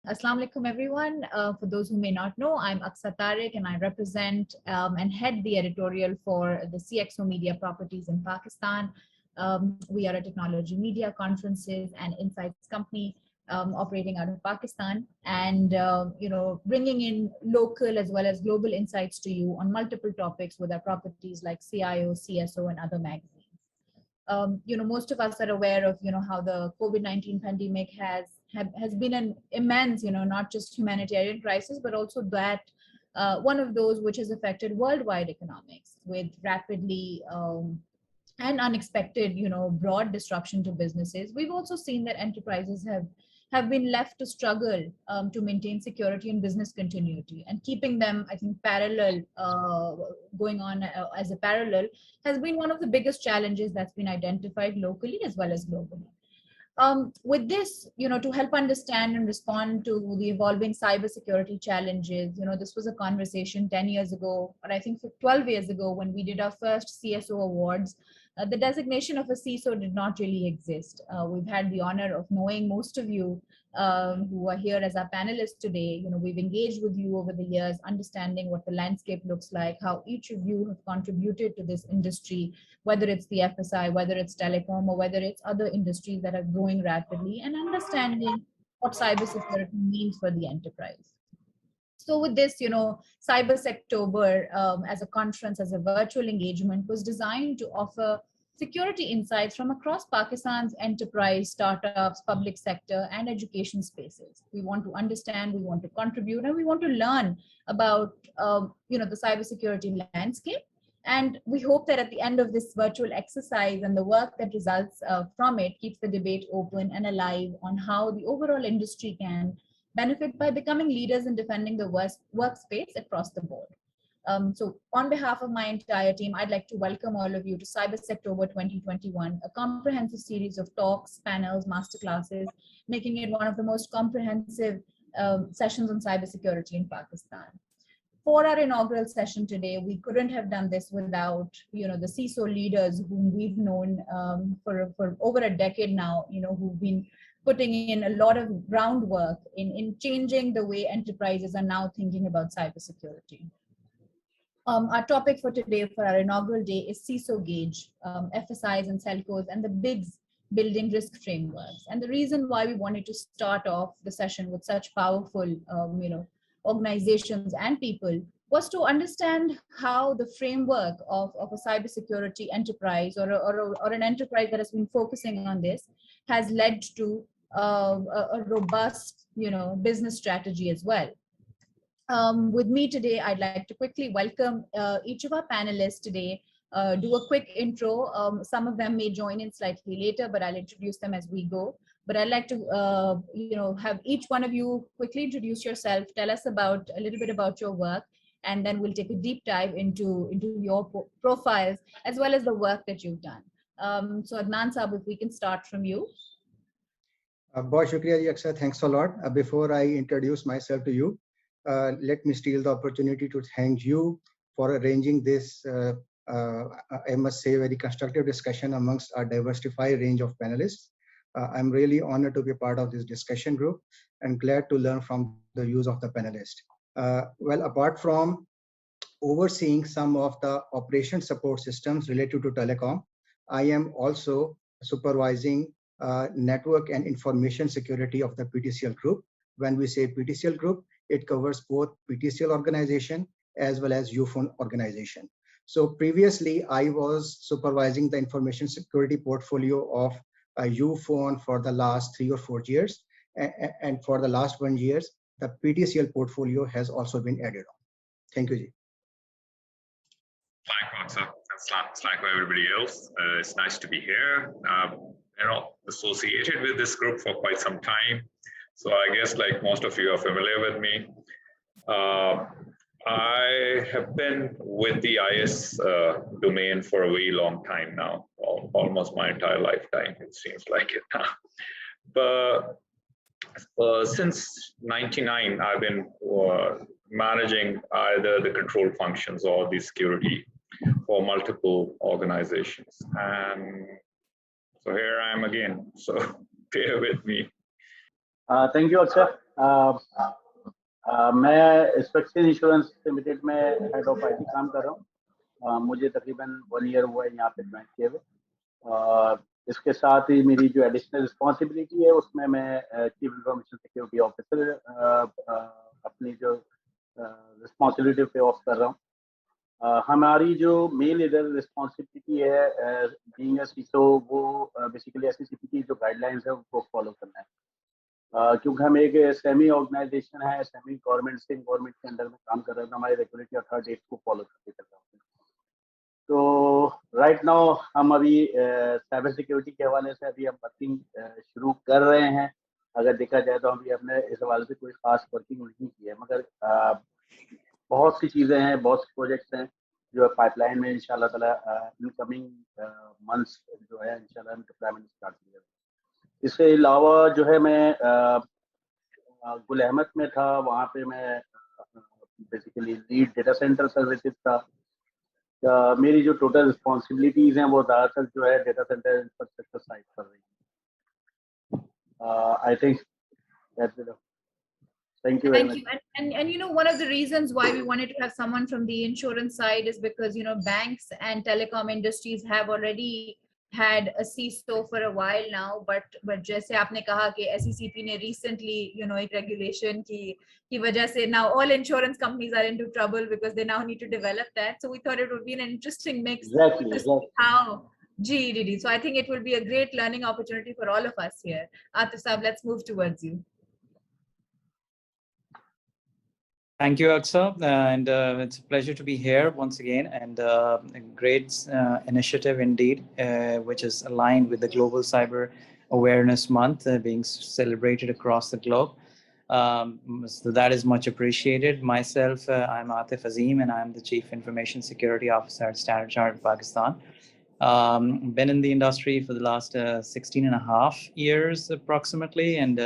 Assalamu alaikum, everyone. For those who may not know, I'm Aksa Tariq and I represent and head the editorial for the CXO Media Properties in Pakistan. We are a technology media conferences and insights company operating out of Pakistan and, bringing in local as well as global insights to you on multiple topics with our properties like CIO, CSO, and other magazines. Most of us are aware of, how the COVID-19 pandemic has been an immense, not just humanitarian crisis, but also that one of those which has affected worldwide economics with rapidly and unexpected, broad disruption to businesses. We've also seen that enterprises have been left to struggle to maintain security and business continuity, and keeping them, I think, parallel, going on as a parallel has been one of the biggest challenges that's been identified locally as well as globally. With this, to help understand and respond to the evolving cybersecurity challenges, this was a conversation 10 years ago, or I think 12 years ago when we did our first CSO awards. The designation of a CISO did not really exist. We've had the honor of knowing most of you who are here as our panelists today. We've engaged with you over the years, understanding what the landscape looks like, how each of you have contributed to this industry, whether it's the FSI, whether it's telecom, or whether it's other industries that are growing rapidly, and understanding what cybersecurity means for the enterprise. So with this, Cyber Sectober as a conference, as a virtual engagement, was designed to offer security insights from across Pakistan's enterprise, startups, public sector, and education spaces. We want to understand, we want to contribute, and we want to learn about, the cybersecurity landscape. And we hope that at the end of this virtual exercise and the work that results from it keeps the debate open and alive on how the overall industry can benefit by becoming leaders in defending the workspace across the board. So on behalf of my entire team, I'd like to welcome all of you to Cyber Sectober 2021, a comprehensive series of talks, panels, masterclasses, making it one of the most comprehensive sessions on cybersecurity in Pakistan. For our inaugural session today, we couldn't have done this without, the CISO leaders whom we've known for over a decade now, who've been putting in a lot of groundwork in changing the way enterprises are now thinking about cybersecurity. Our topic for today, for our inaugural day, is CISO Gauge, FSIs and CellCos, and the BIGs building risk frameworks. And the reason why we wanted to start off the session with such powerful, organizations and people was to understand how the framework of a cybersecurity enterprise or an enterprise that has been focusing on this has led to a robust, business strategy as well. With me today, I'd like to quickly welcome each of our panelists today, do a quick intro. Some of them may join in slightly later, but I'll introduce them as we go. But I'd like to, have each one of you quickly introduce yourself, tell us about a little bit about your work, and then we'll take a deep dive into your profiles as well as the work that you've done. So Adnan Sahab, if we can start from you. Bahut shukriya ji, Aksa. Thanks a lot. Before I introduce myself to you, let me steal the opportunity to thank you for arranging this, I must say, very constructive discussion amongst our diversified range of panelists. I'm really honored to be part of this discussion group and glad to learn from the views of the panelists. Well, apart from overseeing some of the operation support systems related to telecom, I am also supervising network and information security of the PTCL group. When we say PTCL group, it covers both PTCL organization as well as Ufone organization. So previously, I was supervising the information security portfolio of Ufone for the last 3 or 4 years. And for the last 1 year, the PTCL portfolio has also been added on. Thank you, Ji. Thanks for everybody else. It's nice to be here. Associated with this group for quite some time. So I guess like most of you are familiar with me. I have been with the IS domain for a very long time now, almost my entire lifetime, it seems like it now. But since '99, I've been managing either the control functions or the security for multiple organizations. And so here I am again, so bear with me. Thank you, Aksha. मैं स्पेक्शन insurance limited में head of IT काम कर रहा हूँ। मुझे तकरीबन 1 year हुआ है यहाँ पे ज्वाइन किए हुए। इसके साथ ही मेरी जो एडिशनल रिस्पॉन्सिबिलिटी है उसमें मैं चीफ इंफॉर्मेशन सिक्योरिटी ऑफिसर अपनी जो रिस्पॉन्सिबिलिटी पे ऑफ कर रहा हूँ। हमारी जो मेन इधर रिस्पॉन्सिबिलिटी है बीइंग अ सीईसओ, वो बेसिकली एससीसीपी की जो गाइडलाइंस है उनको फॉलो करना है। क्योंकि हम एक सेमी ऑर्गेनाइजेशन है, सेमी गवर्नमेंट से गवर्नमेंट के अंडर में काम कर रहे हैं, तो हमारे रेगुलेटरी अथॉरिटी को फॉलो करके चल रहे हैं। तो राइट नाउ हम अभी साइबर सिक्योरिटी के हवाले से अभी हम वर्किंग शुरू कर रहे हैं। अगर देखा जाए तो अभी हमने इस हवाले से कोई खास वर्किंग नहीं की है, मगर बहुत सी चीज़ें हैं, बहुत से प्रोजेक्ट्स हैं जो पाइपलाइन में इंशाल्लाह ताला इनकमिंग मंथ्स जो है इंशाल्लाह हम डिप्लॉयमेंट स्टार्ट करेंगे। इसके अलावा जो है मैं गुल अहमद में था, वहाँ पे मैं basically lead data centre services था। मेरी जो टोटल रिस्पॉन्सिबिलिटीज हैं वो ज़्यादातर जो है डेटा सेंटर इंफ्रास्ट्रक्चर साइड पर रही है। I think that's it. Thank you very much. And you know, one of the reasons why we wanted to have someone from the insurance side is because, you know, banks and telecom industries have already had a CISO for a while now, but जैसे आपने कहा कि SECP ने recently, you know, एक regulation की वजह से now all insurance companies are into trouble because they now need to develop that. So we thought it would be an interesting mix. Exactly. How GEDD. So I think it will be a great learning opportunity for all of us here. Atif Saab, let's move towards you. Thank you, Aksa, and it's a pleasure to be here once again, and a great initiative indeed, which is aligned with the Global Cyber Awareness Month being celebrated across the globe. So that is much appreciated. Myself, I'm Atif Azim, and I'm the Chief Information Security Officer at Standard Chartered Pakistan. Been in the industry for the last 16 and a half years approximately, and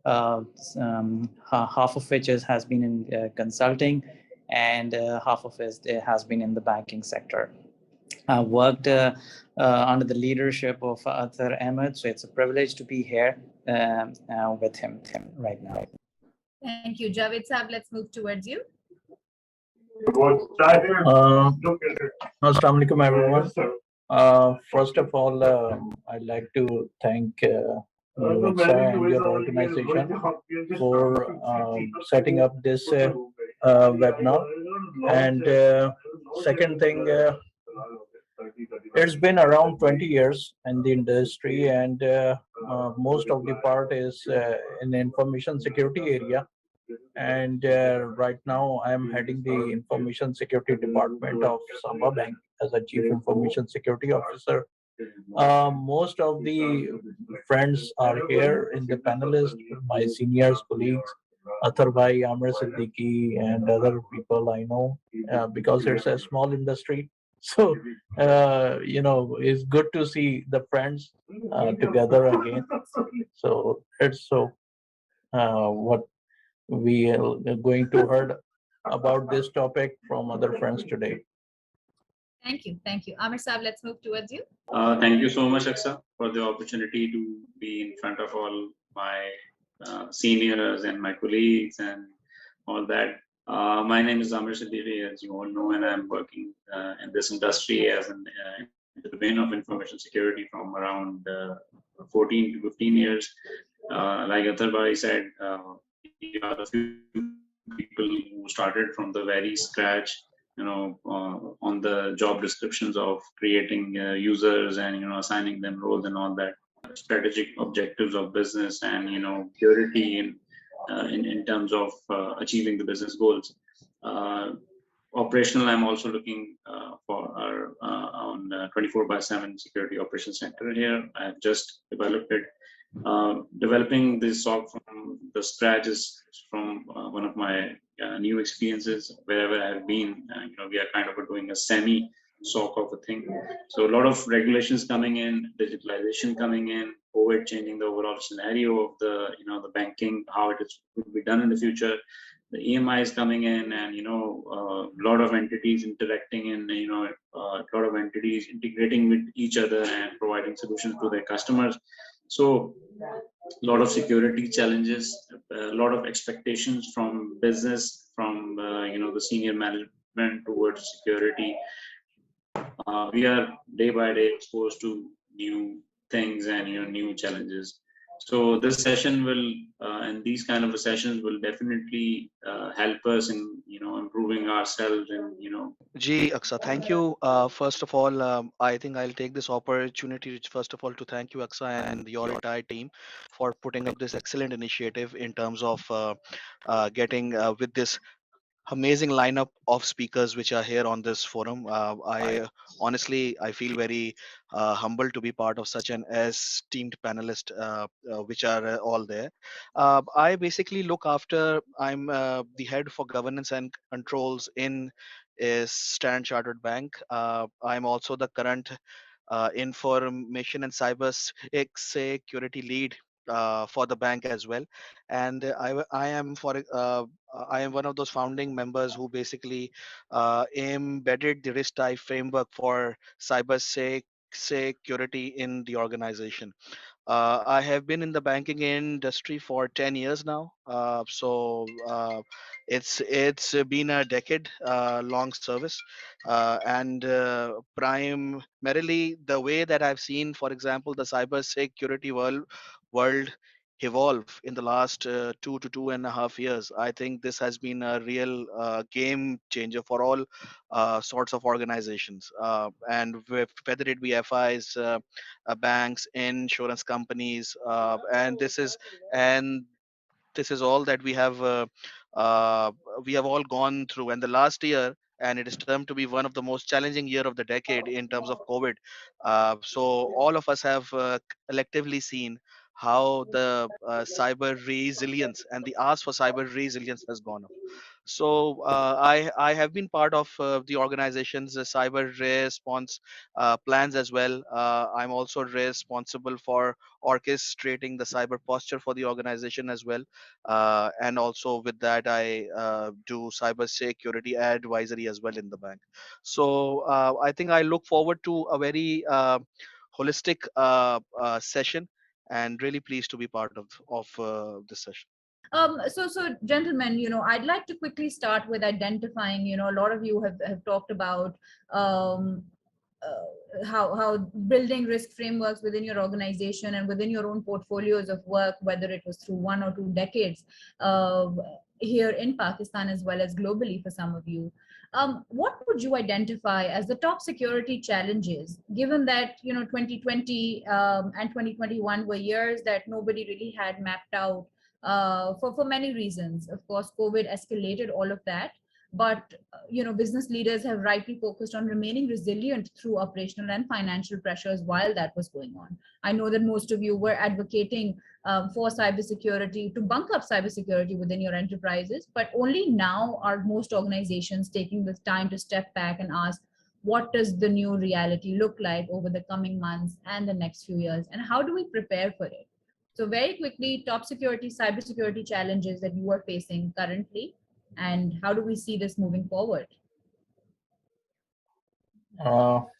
half of which has been in consulting, and half of it has been in the banking sector. I worked under the leadership of Athar Ahmed, so it's a privilege to be here with him right now. Thank you. Javed Saab, let's move towards you. Assalamu alaikum, everyone. First of all, I'd like to thank Mirza and your organization for setting up this webinar. And second thing, it's been around 20 years in the industry, and most of the part is in the information security area. And right now I'm heading the information security department of Samba Bank as a chief information security officer. Most of the friends are here in the panelists, my seniors, colleagues, Athar bhai, Amir, Siddiqui, and other people I know, because it's a small industry. So, you know, it's good to see the friends together again. So it's so what we are going to hear about this topic from other friends today. Thank you. Thank you. Amir Saab, let's move towards you. Thank you so much, Aksa, for the opportunity to be in front of all my seniors and my colleagues and all that. My name is Amir Siddiqui, as you all know, and I'm working in this industry as in the domain of information security from around 14 to 15 years. Like Athar bhai said, we are a few people who started from the very scratch, you know, on the job descriptions of creating users and, you know, assigning them roles and all that, strategic objectives of business and, you know, purity in terms of achieving the business goals. Operational, I'm also looking for our on 24/7 security operations center here. I've just developed it. Developing this SOC from the scratch is from one of my new experiences. Wherever I have been, you know, we are kind of doing a semi SOC of a thing. So a lot of regulations coming in, digitalization coming in, COVID changing the overall scenario of the, you know, the banking, how it is will be done in the future. The EMI is coming in, and, you know, a lot of entities interacting, and, you know, a lot of entities integrating with each other and providing solutions to their customers. So a lot of security challenges, a lot of expectations from business, from the senior management towards security. We are day by day exposed to new things and new challenges. So this session will and these kind of sessions will definitely help us in improving ourselves and Ji, Aksa, thank you. First of all, I think I'll take this opportunity, first of all, to thank you, Aksa, and your entire team for putting up this excellent initiative in terms of getting with this amazing lineup of speakers which are here on this forum. I honestly, I feel very humbled to be part of such an esteemed panelist, which are all there. I basically look after. I'm the head for governance and controls in is Standard Chartered Bank. I'm also the current information and cyber security lead for the bank as well, and I am I am one of those founding members who basically embedded the risk type framework for cyber security in the organization. I have been in the banking industry for 10 years now. It's been a decade long service, and primarily the way that I've seen, for example, the cyber security world evolve in the last 2 to 2.5 years. I think this has been a real game changer for all sorts of organizations, and whether it be FIs, banks, insurance companies, and this is all that uh, we have all gone through. And the last year, and it is termed to be one of the most challenging year of the decade in terms of COVID. So all of us have collectively seen how the cyber resilience and the ask for cyber resilience has gone up. So I have been part of the organization's cyber response plans as well. I'm also responsible for orchestrating the cyber posture for the organization as well, and also with that I do cyber security advisory as well in the bank. So I think I look forward to a very holistic session, and really pleased to be part of this session. So gentlemen, I'd like to quickly start with identifying, a lot of you have talked about um, how building risk frameworks within your organization and within your own portfolios of work, whether it was through 1 or 2 decades uh, here in Pakistan as well as globally for some of you. What would you identify as the top security challenges, given that 2020 and 2021 were years that nobody really had mapped out for many reasons. Of course, COVID escalated all of that, but business leaders have rightly focused on remaining resilient through operational and financial pressures while that was going on. I know that most of you were advocating for cybersecurity, to bunk up cybersecurity within your enterprises, but only now are most organizations taking this time to step back and ask, what does the new reality look like over the coming months and the next few years, and how do we prepare for it? So very quickly, top security, cybersecurity challenges that you are facing currently, and how do we see this moving forward? Well,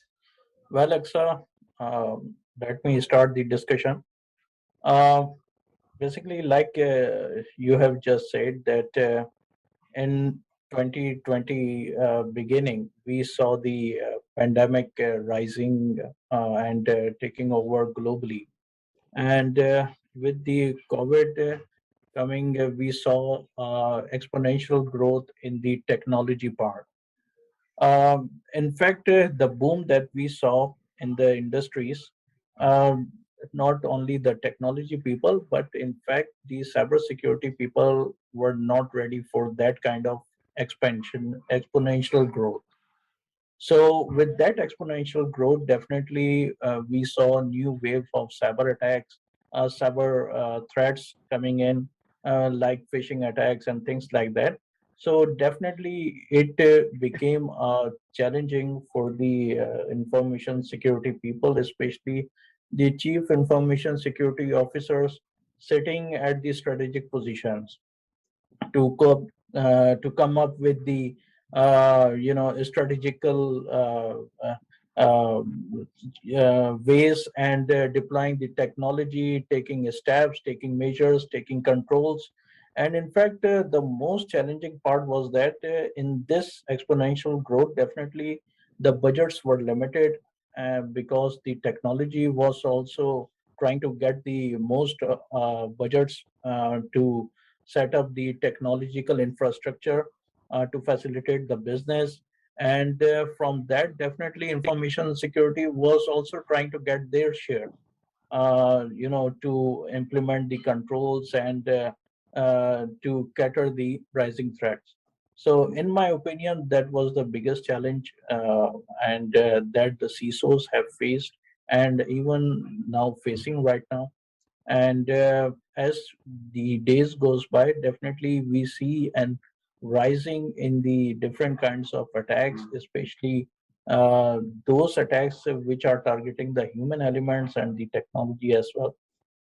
Alexa, let me start the discussion. Basically, like you have just said, that in 2020 beginning, we saw the pandemic rising and taking over globally. And with the COVID coming, we saw exponential growth in the technology part. In fact, the boom that we saw in the industries, um, not only the technology people, but in fact, the cybersecurity people were not ready for that kind of expansion, exponential growth. So with that exponential growth, definitely we saw a new wave of cyber attacks, cyber threats coming in, like phishing attacks and things like that. So definitely it became challenging for the information security people, especially the chief information security officers sitting at the strategic positions to come up with the strategical ways and deploying the technology, taking steps, taking measures, taking controls. And in fact, the most challenging part was that in this exponential growth, definitely the budgets were limited because the technology was also trying to get the most budgets to set up the technological infrastructure to facilitate the business. And from that, definitely information security was also trying to get their share, to implement the controls and to cater the rising threats. So in my opinion, that was the biggest challenge and that the CISOs have faced and even now facing right now. And as the days goes by, definitely we see an rising in the different kinds of attacks, especially those attacks which are targeting the human elements and the technology as well.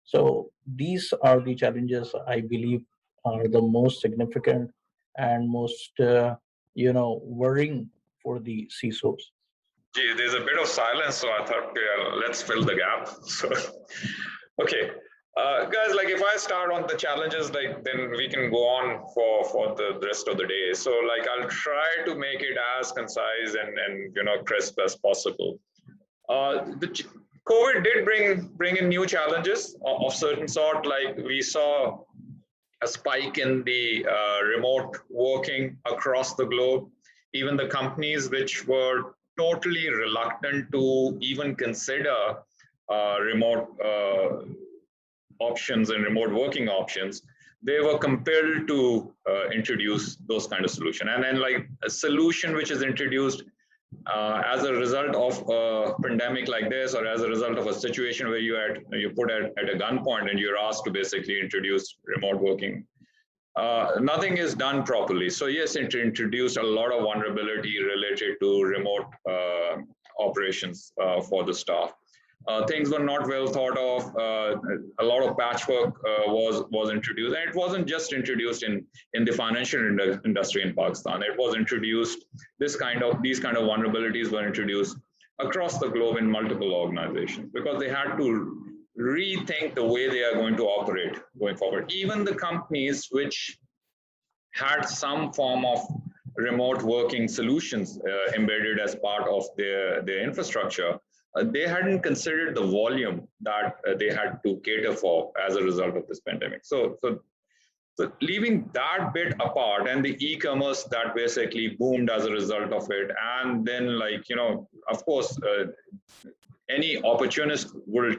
So these are the challenges I believe are the most significant and most worrying for the CISOs. Gee, there's a bit of silence, so I thought let's fill the gap. So, okay, guys, like if I start on the challenges, like then we can go on for the rest of the day. So, like I'll try to make it as concise and crisp as possible. The COVID did bring in new challenges of certain sort. Like we saw a spike in the remote working across the globe. Even the companies which were totally reluctant to even consider remote options and remote working options, they were compelled to introduce those kind of solution. And then like a solution which is introduced as a result of a pandemic like this, or as a result of a situation where you put at a gunpoint and you're asked to basically introduce remote working, nothing is done properly. So yes, it introduced a lot of vulnerability related to remote operations for the staff. Things were not well thought of. A lot of patchwork was introduced, and it wasn't just introduced in the financial industry in Pakistan. It was introduced. These kind of vulnerabilities were introduced across the globe in multiple organizations because they had to rethink the way they are going to operate going forward. Even the companies which had some form of remote working solutions embedded as part of their infrastructure, they hadn't considered the volume that they had to cater for as a result of this pandemic. So leaving that bit apart, and the e-commerce that basically boomed as a result of it, and then of course, any opportunist will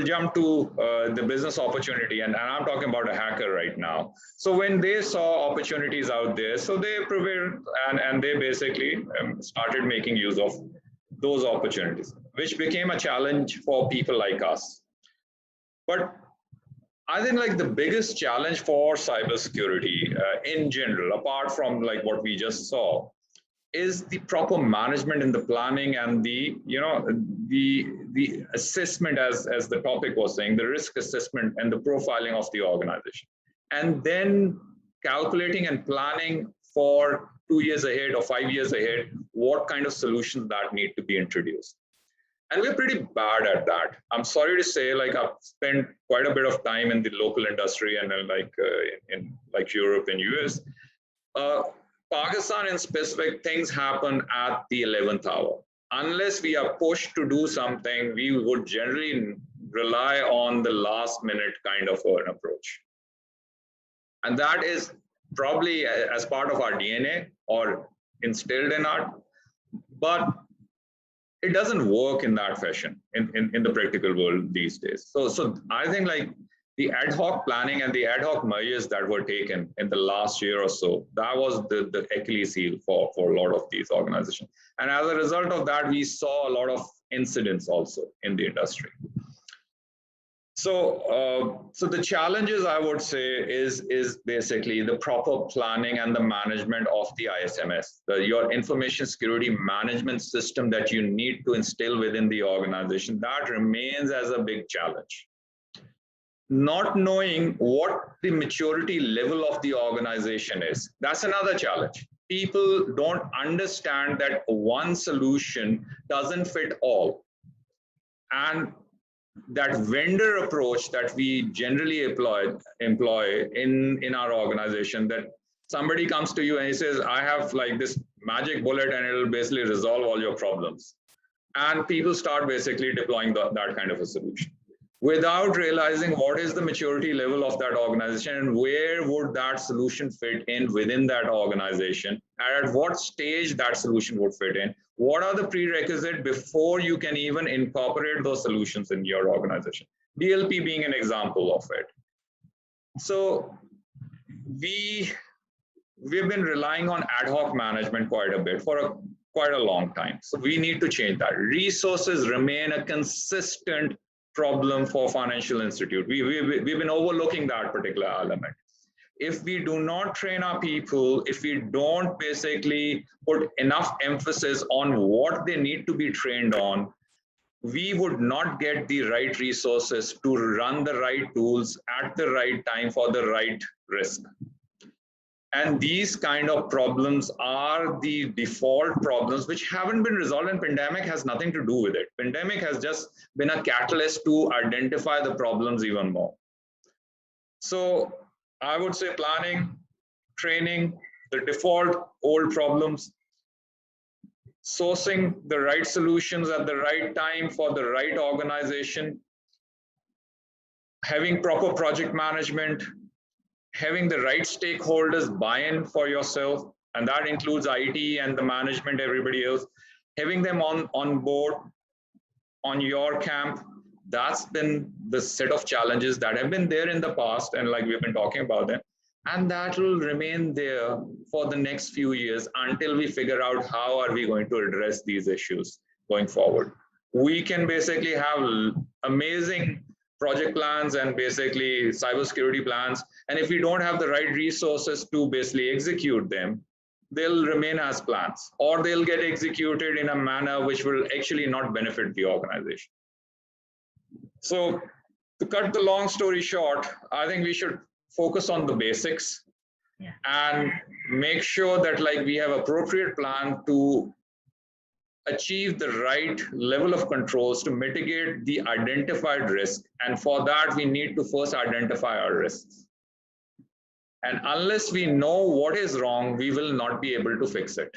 jump to the business opportunity, and I'm talking about a hacker right now. So when they saw opportunities out there, so they prevailed and they basically started making use of those opportunities, which became a challenge for people like us. But I think the biggest challenge for cybersecurity in general, apart from what we just saw, is the proper management and the planning and the assessment, as the topic was saying, the risk assessment and the profiling of the organization, and then calculating and planning for 2 years ahead or 5 years ahead what kind of solutions that need to be introduced. And we're pretty bad at that. I'm sorry to say, I've spent quite a bit of time in the local industry and in Europe and US. Pakistan in specific, things happen at the 11th hour. Unless we are pushed to do something, we would generally rely on the last minute kind of an approach. And that is probably as part of our DNA or instilled in us, but it doesn't work in that fashion in the practical world these days. So I think the ad hoc planning and the ad hoc measures that were taken in the last year or so, that was the Achilles heel for a lot of these organizations. And as a result of that, we saw a lot of incidents also in the industry. So the challenges, I would say, is basically the proper planning and the management of the ISMS, your information security management system that you need to instill within the organization. That remains as a big challenge. Not knowing what the maturity level of the organization is, that's another challenge. people don't understand that one solution doesn't fit all. And that vendor approach that we generally employ in our organization, that somebody comes to you and he says, I have like this magic bullet and it'll basically resolve all your problems. And people start basically deploying that kind of a solution without realizing what is the maturity level of that organization and where would that solution fit in within that organization, and at what stage that solution would fit in. What are the prerequisites before you can even incorporate those solutions in your organization? DLP being an example of it. So we've been relying on ad hoc management quite a bit for quite a long time. So we need to change that. Resources remain a consistent problem for financial institute. We've been overlooking that particular element. If we do not train our people, if we don't basically put enough emphasis on what they need to be trained on, we would not get the right resources to run the right tools at the right time for the right risk. And these kind of problems are the default problems which haven't been resolved, and pandemic has nothing to do with it. Pandemic has just been a catalyst to identify the problems even more. So I would say planning, training, the default old problems, sourcing the right solutions at the right time for the right organization, having proper project management, having the right stakeholders buy-in for yourself, and that includes IT and the management, everybody else, having them on board on your camp. That's been the set of challenges that have been there in the past, and like we've been talking about them, and that will remain there for the next few years until we figure out how are we going to address these issues going forward. We can basically have amazing project plans and basically cybersecurity plans, and if we don't have the right resources to basically execute them, they'll remain as plans, or they'll get executed in a manner which will actually not benefit the organization. So to cut the long story short, I think we should focus on the basics and make sure that like we have appropriate plan to achieve the right level of controls to mitigate the identified risk. And for that, we need to first identify our risks. And unless we know what is wrong, we will not be able to fix it.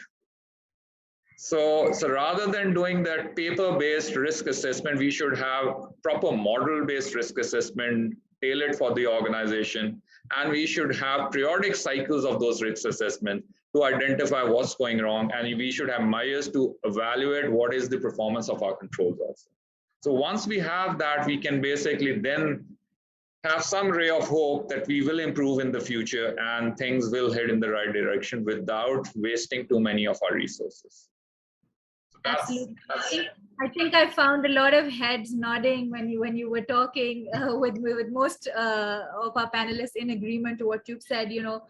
So rather than doing that paper-based risk assessment, we should have proper model-based risk assessment tailored for the organization. And we should have periodic cycles of those risk assessments to identify what's going wrong. And we should have measures to evaluate what is the performance of our controls also. So once we have that, we can basically then have some ray of hope that we will improve in the future and things will head in the right direction without wasting too many of our resources. Absolutely. I think I found a lot of heads nodding when you were talking with most of our panelists in agreement to what you've said. You know,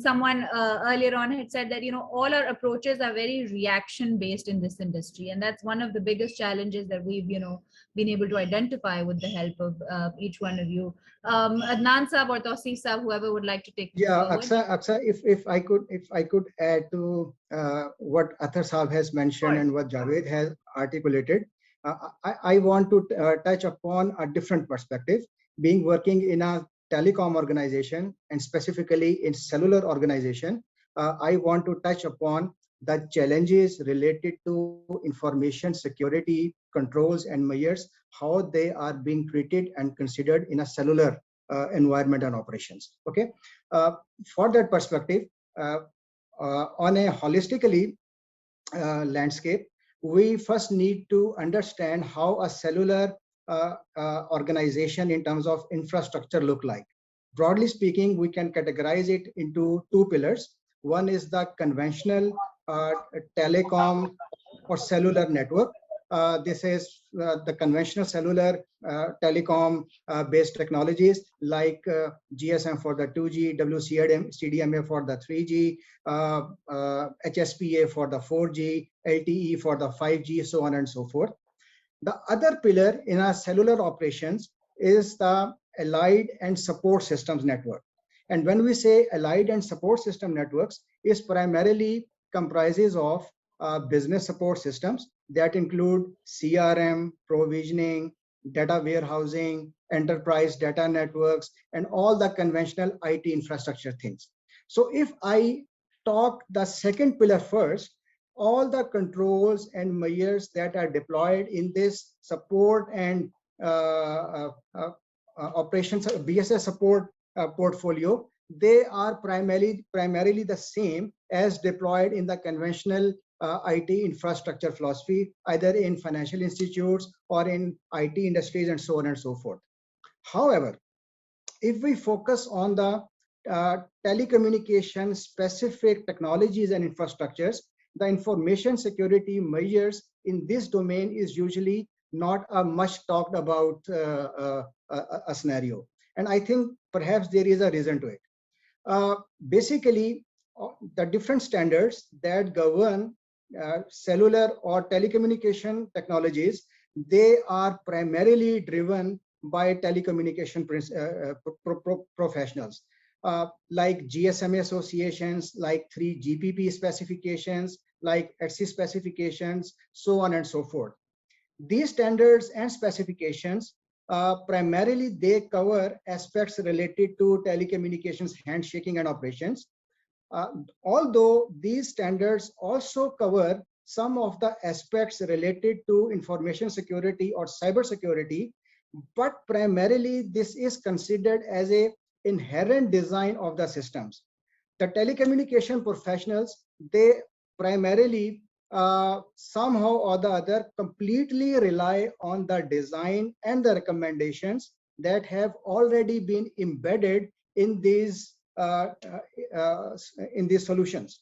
someone earlier on had said that, you know, all our approaches are very reaction based in this industry, and that's one of the biggest challenges that we've, you know, been able to identify with the help of each one of you. Adnan Saab or Tauseef Saab, whoever would like to take this forward. Aksa, if I could add to what Athar Saab has mentioned and what Javed has articulated, I want to touch upon a different perspective. Being working in a telecom organization and specifically in cellular organization, I want to touch upon the challenges related to information security controls and measures, how they are being treated and considered in a cellular environment and operations. Okay, for that perspective, on a holistically landscape, we first need to understand how a cellular organization in terms of infrastructure look like. Broadly speaking, we can categorize it into two pillars. One is the conventional telecom or cellular network. This is the conventional cellular telecom based technologies like GSM for the 2G, WCDMA for the 3G, HSPA for the 4G, LTE for the 5G, so on and so forth. The other pillar in our cellular operations is the allied and support systems network. And when we say allied and support system networks, is primarily comprises of business support systems that include CRM, provisioning, data warehousing, enterprise data networks, and all the conventional IT infrastructure things. So if I talk the second pillar first, all the controls and measures that are deployed in this support and operations BSS support portfolio, they are primarily the same as deployed in the conventional IT infrastructure philosophy, either in financial institutes or in IT industries and so on and so forth. However, if we focus on the telecommunication specific technologies and infrastructures, the information security measures in this domain is usually not a much talked about a scenario. And I think perhaps there is a reason to it. Basically, the different standards that govern cellular or telecommunication technologies, they are primarily driven by telecommunication professionals, like GSMA associations, like 3GPP specifications, like ETSI specifications, so on and so forth. These standards and specifications, primarily they cover aspects related to telecommunications handshaking and operations. Although these standards also cover some of the aspects related to information security or cyber security, but primarily this is considered as an inherent design of the systems. The telecommunication professionals, they primarily somehow or the other completely rely on the design and the recommendations that have already been embedded in these solutions.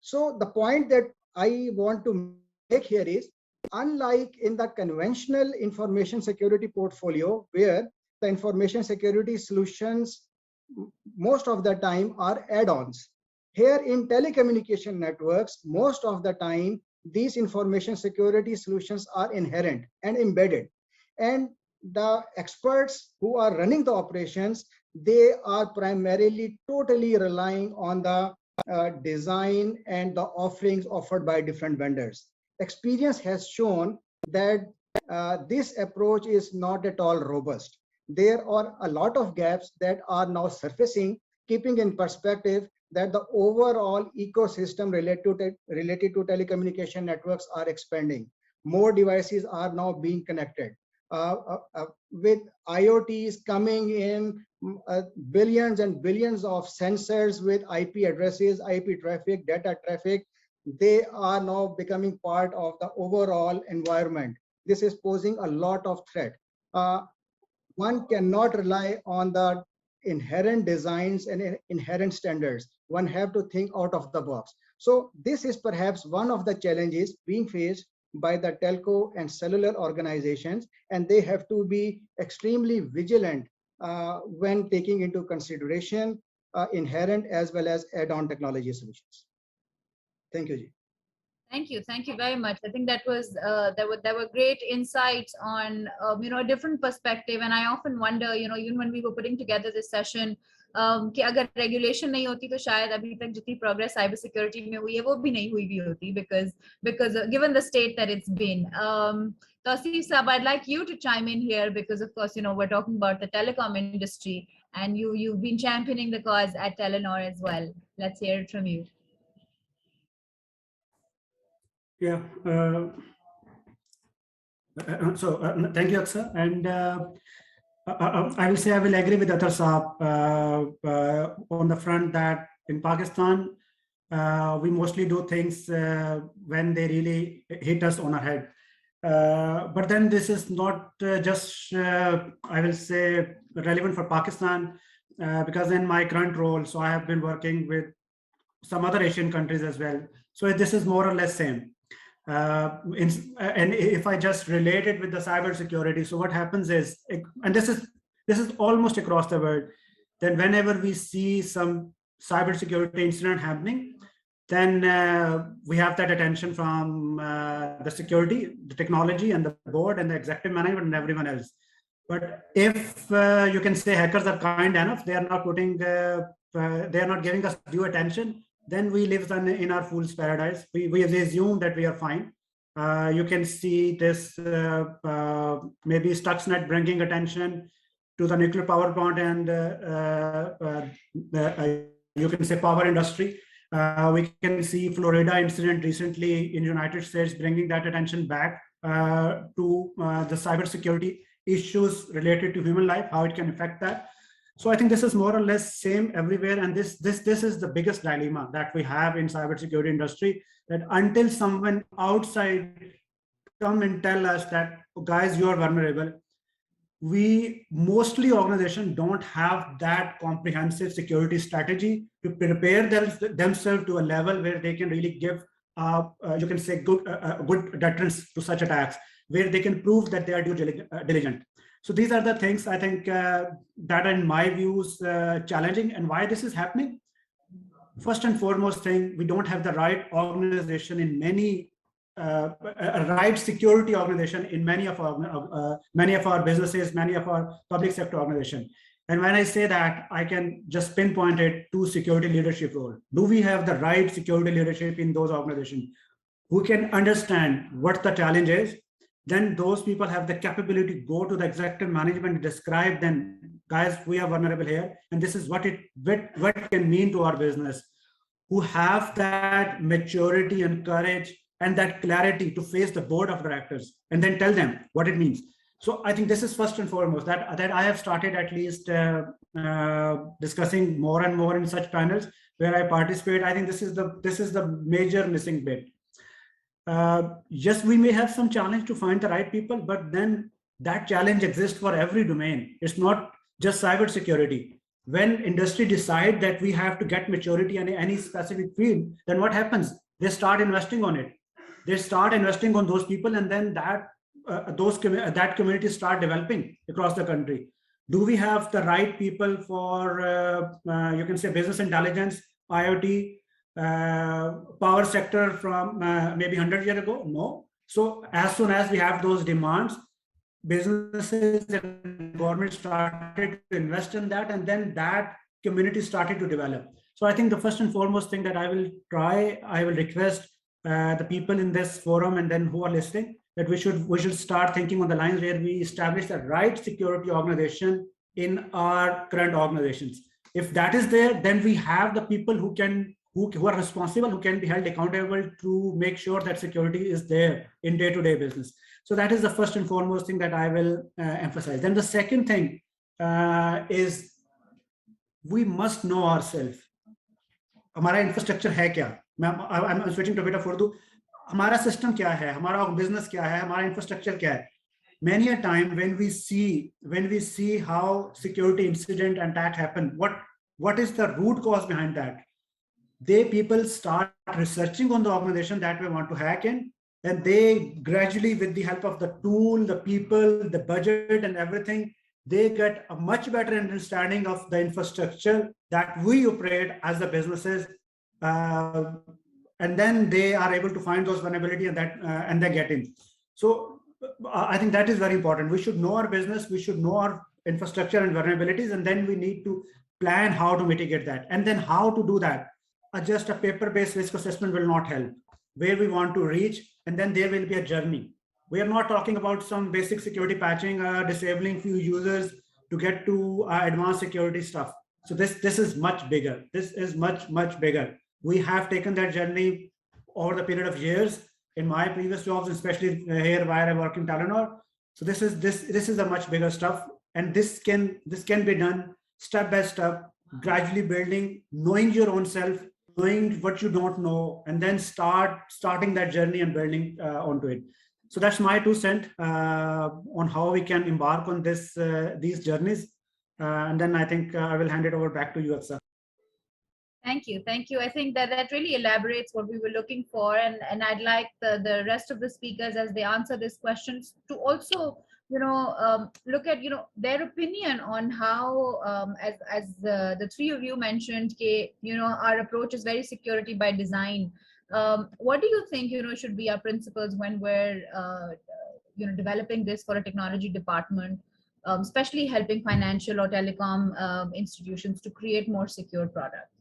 So the point that I want to make here is, unlike in the conventional information security portfolio, where the information security solutions most of the time are add-ons, here in telecommunication networks, most of the time these information security solutions are inherent and embedded, and the experts who are running the operations, they are primarily totally relying on the design and the offerings offered by different vendors. Experience has shown that this approach is not at all robust. There are a lot of gaps that are now surfacing, keeping in perspective that the overall ecosystem related to telecommunication networks are expanding. More devices are now being connected. With IoTs coming in, billions and billions of sensors with IP addresses, IP traffic, data traffic, they are now becoming part of the overall environment. This is posing a lot of threat. One cannot rely on the inherent designs and inherent standards. One have to think out of the box. So this is perhaps one of the challenges being faced by the telco and cellular organizations, and they have to be extremely vigilant when taking into consideration inherent as well as add-on technology solutions. Thank you, Ji. Thank you very much. I think that was there were great insights on a different perspective, and I often wonder, even when we were putting together this session, कि अगर regulation नहीं होती तो शायद अभी तक जितनी progress cyber security में हुई है वो भी नहीं हुई भी होती, because given the state that it's been. Tauseef Sab, I'd like you to chime in here, because of course we're talking about the telecom industry, and you've been championing the cause at Telenor as well. Let's hear it from you. Yeah. Thank you, Aksa. And I will say I will agree with Athar Saab on the front that in Pakistan, we mostly do things when they really hit us on our head. But then this is not just, I will say, relevant for Pakistan, because in my current role, so I have been working with some other Asian countries as well. So this is more or less same. And if I just relate it with the cyber security, so what happens is, and this is almost across the world, then whenever we see some cyber security incident happening, then we have that attention from the security, the technology, and the board, and the executive management, and everyone else. But if you can say hackers are kind enough, they are not putting, they are not giving us due attention, then we live in our fool's paradise. We assume that we are fine. You can see this maybe Stuxnet bringing attention to the nuclear power plant and you can say power industry. We can see Florida incident recently in United States bringing that attention back to the cybersecurity issues related to human life, how it can affect that. So I think this is more or less same everywhere, and this is the biggest dilemma that we have in cybersecurity industry, that until someone outside come and tell us that, guys, you are vulnerable, we mostly organizations don't have that comprehensive security strategy to prepare themselves to a level where they can really give you can say good deterrence to such attacks, where they can prove that they are due diligent. So these are the things I think that are in my views challenging. And why this is happening? First and foremost thing, we don't have the right organization in many a right security organization in many of our businesses, many of our public sector organizations. And when I say that, I can just pinpoint it to security leadership role. Do we have the right security leadership in those organizations who can understand what the challenge is? Then those people have the capability to go to the executive management and describe them, guys, we are vulnerable here, and this is what it can mean to our business. Who have that maturity and courage and that clarity to face the board of directors and then tell them what it means. So I think this is first and foremost that I have started at least discussing more and more in such panels where I participate. I think this is the major missing bit. Yes, we may have some challenge to find the right people, but then that challenge exists for every domain. It's not just cybersecurity. When industry decide that we have to get maturity in any specific field, then what happens? They start investing on it. They start investing on those people, and then that community start developing across the country. Do we have the right people for you can say business intelligence, IoT, power sector from maybe 100 years ago? No. So as soon as we have those demands, businesses and government started to invest in that, and then that community started to develop. So I think the first and foremost thing that I will request the people in this forum and then who are listening, that we should start thinking on the lines where we establish the right security organization in our current organizations. If that is there, then we have the people who are responsible, who can be held accountable to make sure that security is there in day-to-day business. So that is the first and foremost thing that I will emphasize. Then the second thing is we must know ourselves. हमारा infrastructure है क्या? I'm switching to a bit of Urdu. हमारा system क्या है? हमारा business क्या है? हमारा infrastructure क्या है? Many a time when we see how security incident and attack happen, what is the root cause behind that? People start researching on the organization that we want to hack in, and they gradually, with the help of the tool, the people, the budget and everything, they get a much better understanding of the infrastructure that we operate as the businesses, and then they are able to find those vulnerabilities and they get in. So I think that is very important. We should know our business, we should know our infrastructure and vulnerabilities, and then we need to plan how to mitigate that. And then how to do that? Just a paper-based risk assessment will not help. Where we want to reach, and then there will be a journey. We are not talking about some basic security patching, disabling few users to get to advanced security stuff. So this is much bigger. This is much bigger. We have taken that journey over the period of years in my previous jobs, especially here where I work in Telenor. So this is a much bigger stuff, and this can be done step by step, gradually building, knowing your own self, knowing what you don't know, and then starting that journey and building onto it. So that's my 2 cents on how we can embark on these journeys. And then I think I will hand it over back to you, Aksha. Thank you. I think that really elaborates what we were looking for, and I'd like the rest of the speakers, as they answer these questions, to also look at their opinion on how as the three of you mentioned, our approach is very security by design. What do you think should be our principles when we're developing this for a technology department? especially helping financial or telecom institutions to create more secure products.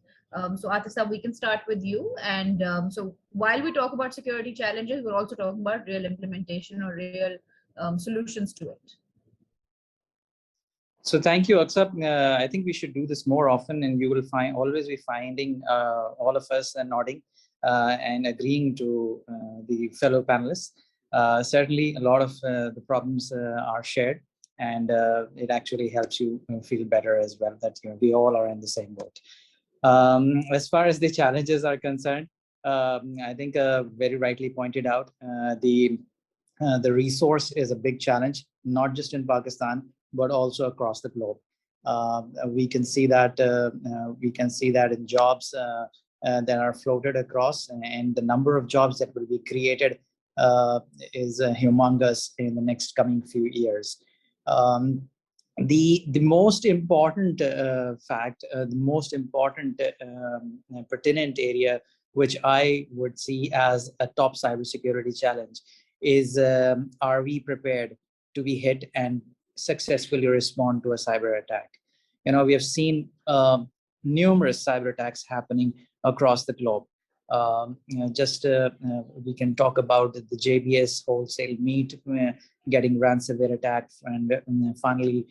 So Atif, we can start with you. And so while we talk about security challenges, we're also talking about real implementation or real solutions to it. So thank you, Aksab. I think we should do this more often, and you will always be finding all of us nodding and agreeing to the fellow panelists. Certainly, a lot of the problems are shared, and it actually helps you feel better as well that we all are in the same boat. As far as the challenges are concerned, I think very rightly pointed out, the resource is a big challenge, not just in Pakistan, but also across the globe. We can see that in jobs that are floated across, and the number of jobs that will be created is humongous in the next coming few years. The most important fact, the most important pertinent area, which I would see as a top cybersecurity challenge, is are we prepared to be hit and successfully respond to a cyber attack? We have seen numerous cyber attacks happening across the globe. We can talk about the JBS wholesale meat getting ransomware attack and finally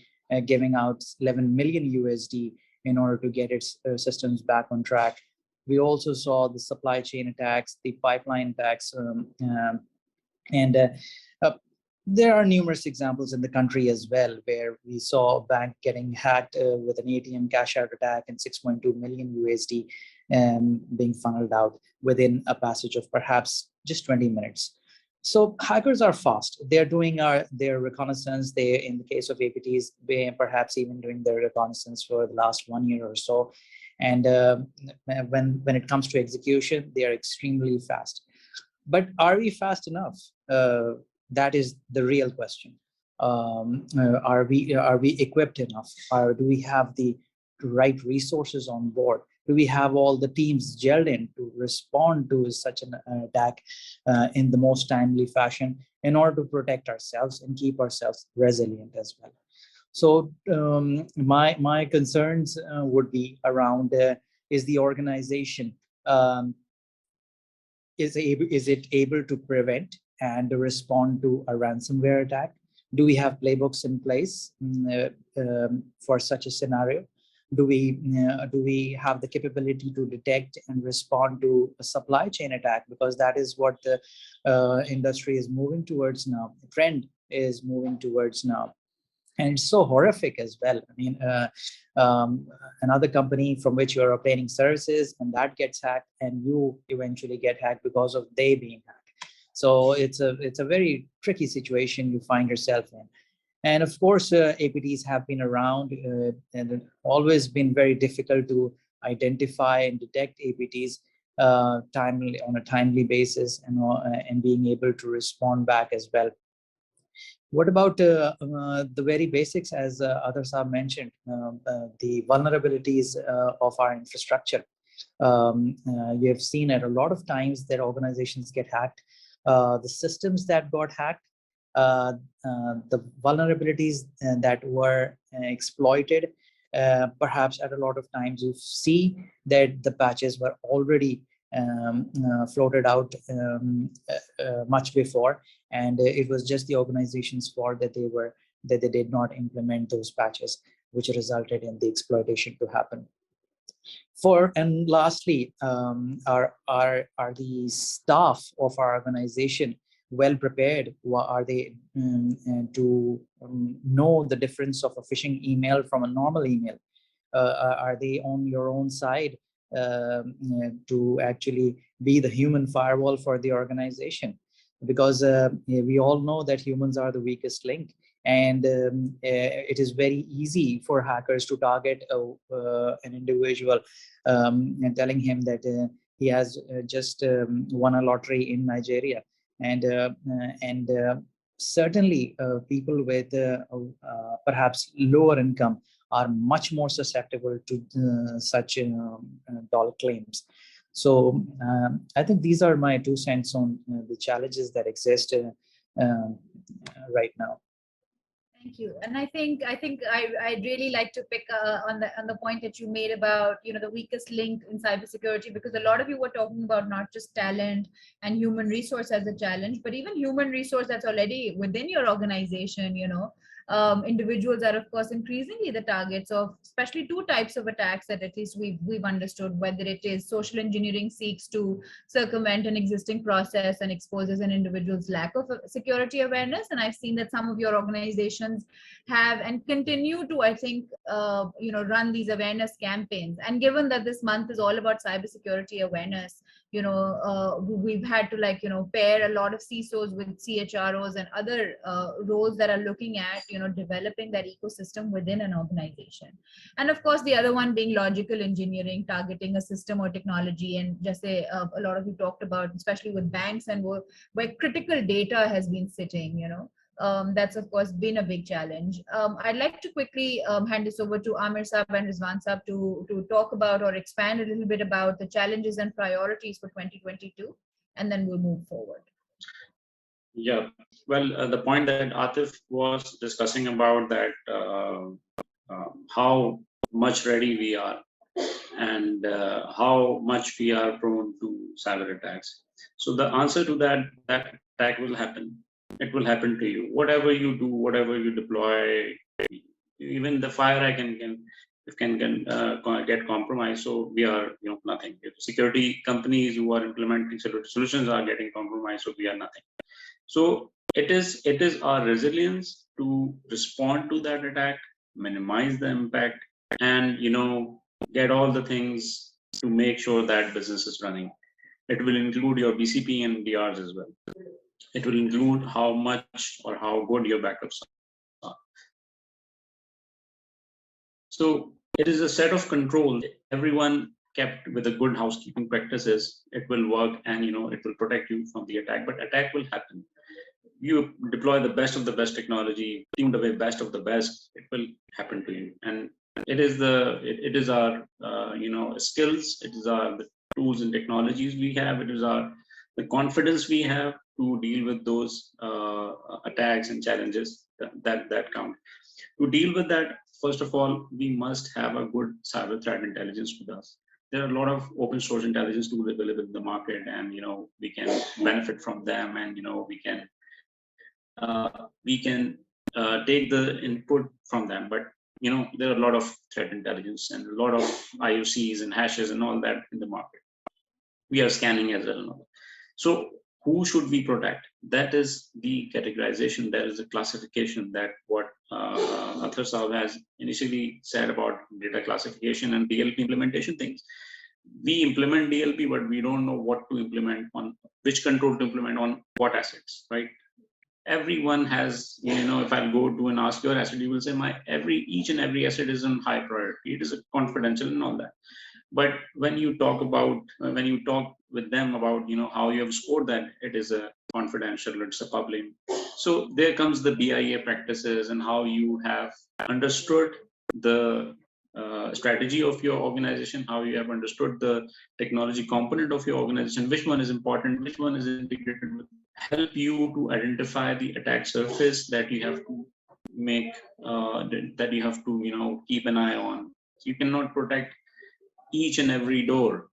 giving out 11 million USD in order to get its systems back on track. We also saw the supply chain attacks, the pipeline attacks, and there are numerous examples in the country as well, where we saw a bank getting hacked with an ATM cash out attack and 6.2 million USD being funneled out within a passage of perhaps just 20 minutes. So hackers are fast. They're doing their reconnaissance. They, in the case of APTs, they perhaps even doing their reconnaissance for the last 1 year or so. And when it comes to execution, they are extremely fast. But are we fast enough? That is the real question. Are we equipped enough? Do we have the right resources on board? Do we have all the teams gelled in to respond to such an attack in the most timely fashion in order to protect ourselves and keep ourselves resilient as well? So my concerns would be around is the organization is it able to prevent and respond to a ransomware attack? Do we have playbooks in place for such a scenario? Do we have the capability to detect and respond to a supply chain attack? Because that is what the industry is moving towards now. The trend is moving towards now. And it's so horrific as well. I mean, another company from which you are obtaining services, and that gets hacked, and you eventually get hacked because of they being hacked. So it's a very tricky situation you find yourself in. And of course, APTs have been around and always been very difficult to identify and detect APTs on a timely basis, and being able to respond back as well. What about the very basics, as others have mentioned, the vulnerabilities of our infrastructure? You have seen it a lot of times that organizations get hacked. The systems that got hacked, the vulnerabilities that were exploited, perhaps at a lot of times you see that the patches were already floated out much before, and it was just the organization's fault that they did not implement those patches, which resulted in the exploitation to happen. And lastly, are the staff of our organization well prepared? Are they to know the difference of a phishing email from a normal email? Are they on your own side to actually be the human firewall for the organization? Because we all know that humans are the weakest link, and it is very easy for hackers to target an individual and telling him that he has just won a lottery in Nigeria, and certainly people with perhaps lower income are much more susceptible to such dull claims. So I think these are my 2 cents on the challenges that exist right now. Thank you. And I'd really like to pick on the point that you made about, you know, the weakest link in cybersecurity, because a lot of you were talking about not just talent and human resource as a challenge, but even human resource that's already within your organization. You know, individuals are of course increasingly the targets of especially two types of attacks that at least we've understood. Whether it is social engineering seeks to circumvent an existing process and exposes an individual's lack of security awareness, and I've seen that some of your organizations have and continue to, I think, you know, run these awareness campaigns. And given that this month is all about cybersecurity awareness, you know, we've had to, like, you know, pair a lot of CISOs with CHROs and other roles that are looking at, you know, developing that ecosystem within an organization. And of course, the other one being logical engineering, targeting a system or technology. And just say a lot of you talked about, especially with banks and where critical data has been sitting, you know. That's of course been a big challenge. I'd like to quickly hand this over to Amir Saab and Rizwan Saab to talk about or expand a little bit about the challenges and priorities for 2022, and then we'll move forward. Yeah, well, the point that Atif was discussing about that, how much ready we are and how much we are prone to cyber attacks. So the answer to that attack will happen. It will happen to you. Whatever you do, whatever you deploy, even the FireEye can get compromised. So we are, you know, nothing. If security companies who are implementing solutions are getting compromised, so we are nothing. So it is our resilience to respond to that attack, minimize the impact, and, you know, get all the things to make sure that business is running. It will include your BCP and DRs as well. It will include how much or how good your backups are. So it is a set of controls. Everyone kept with a good housekeeping practices, it will work, and, you know, it will protect you from the attack. But attack will happen. You deploy the best of the best technology, tuned away best of the best, it will happen to you. And it is our you know, skills, it is our the tools and technologies we have, it is the confidence we have to deal with those attacks and challenges that count. To deal with that, first of all, we must have a good cyber threat intelligence with us. There are a lot of open source intelligence tools available in the market, and, you know, we can benefit from them, and, you know, we can take the input from them. But, you know, there are a lot of threat intelligence and a lot of IOCs and hashes and all that in the market. We are scanning as well. So who should we protect? That is the categorization, that is the classification, that what Athar Saab has initially said about data classification and DLP implementation things. We implement DLP, but we don't know what to implement on, which control to implement on what assets, right? Everyone has, you know, if I go to and ask your asset, you will say each and every asset is on high priority. It is a confidential and all that. But when you talk with them about, you know, how you have scored that, it is a confidential, it's a public. So there comes the BIA practices and how you have understood the strategy of your organization, how you have understood the technology component of your organization, which one is important, which one is integrated with, help you to identify the attack surface that you have to make, that you have to, you know, keep an eye on. So you cannot protect each and every door,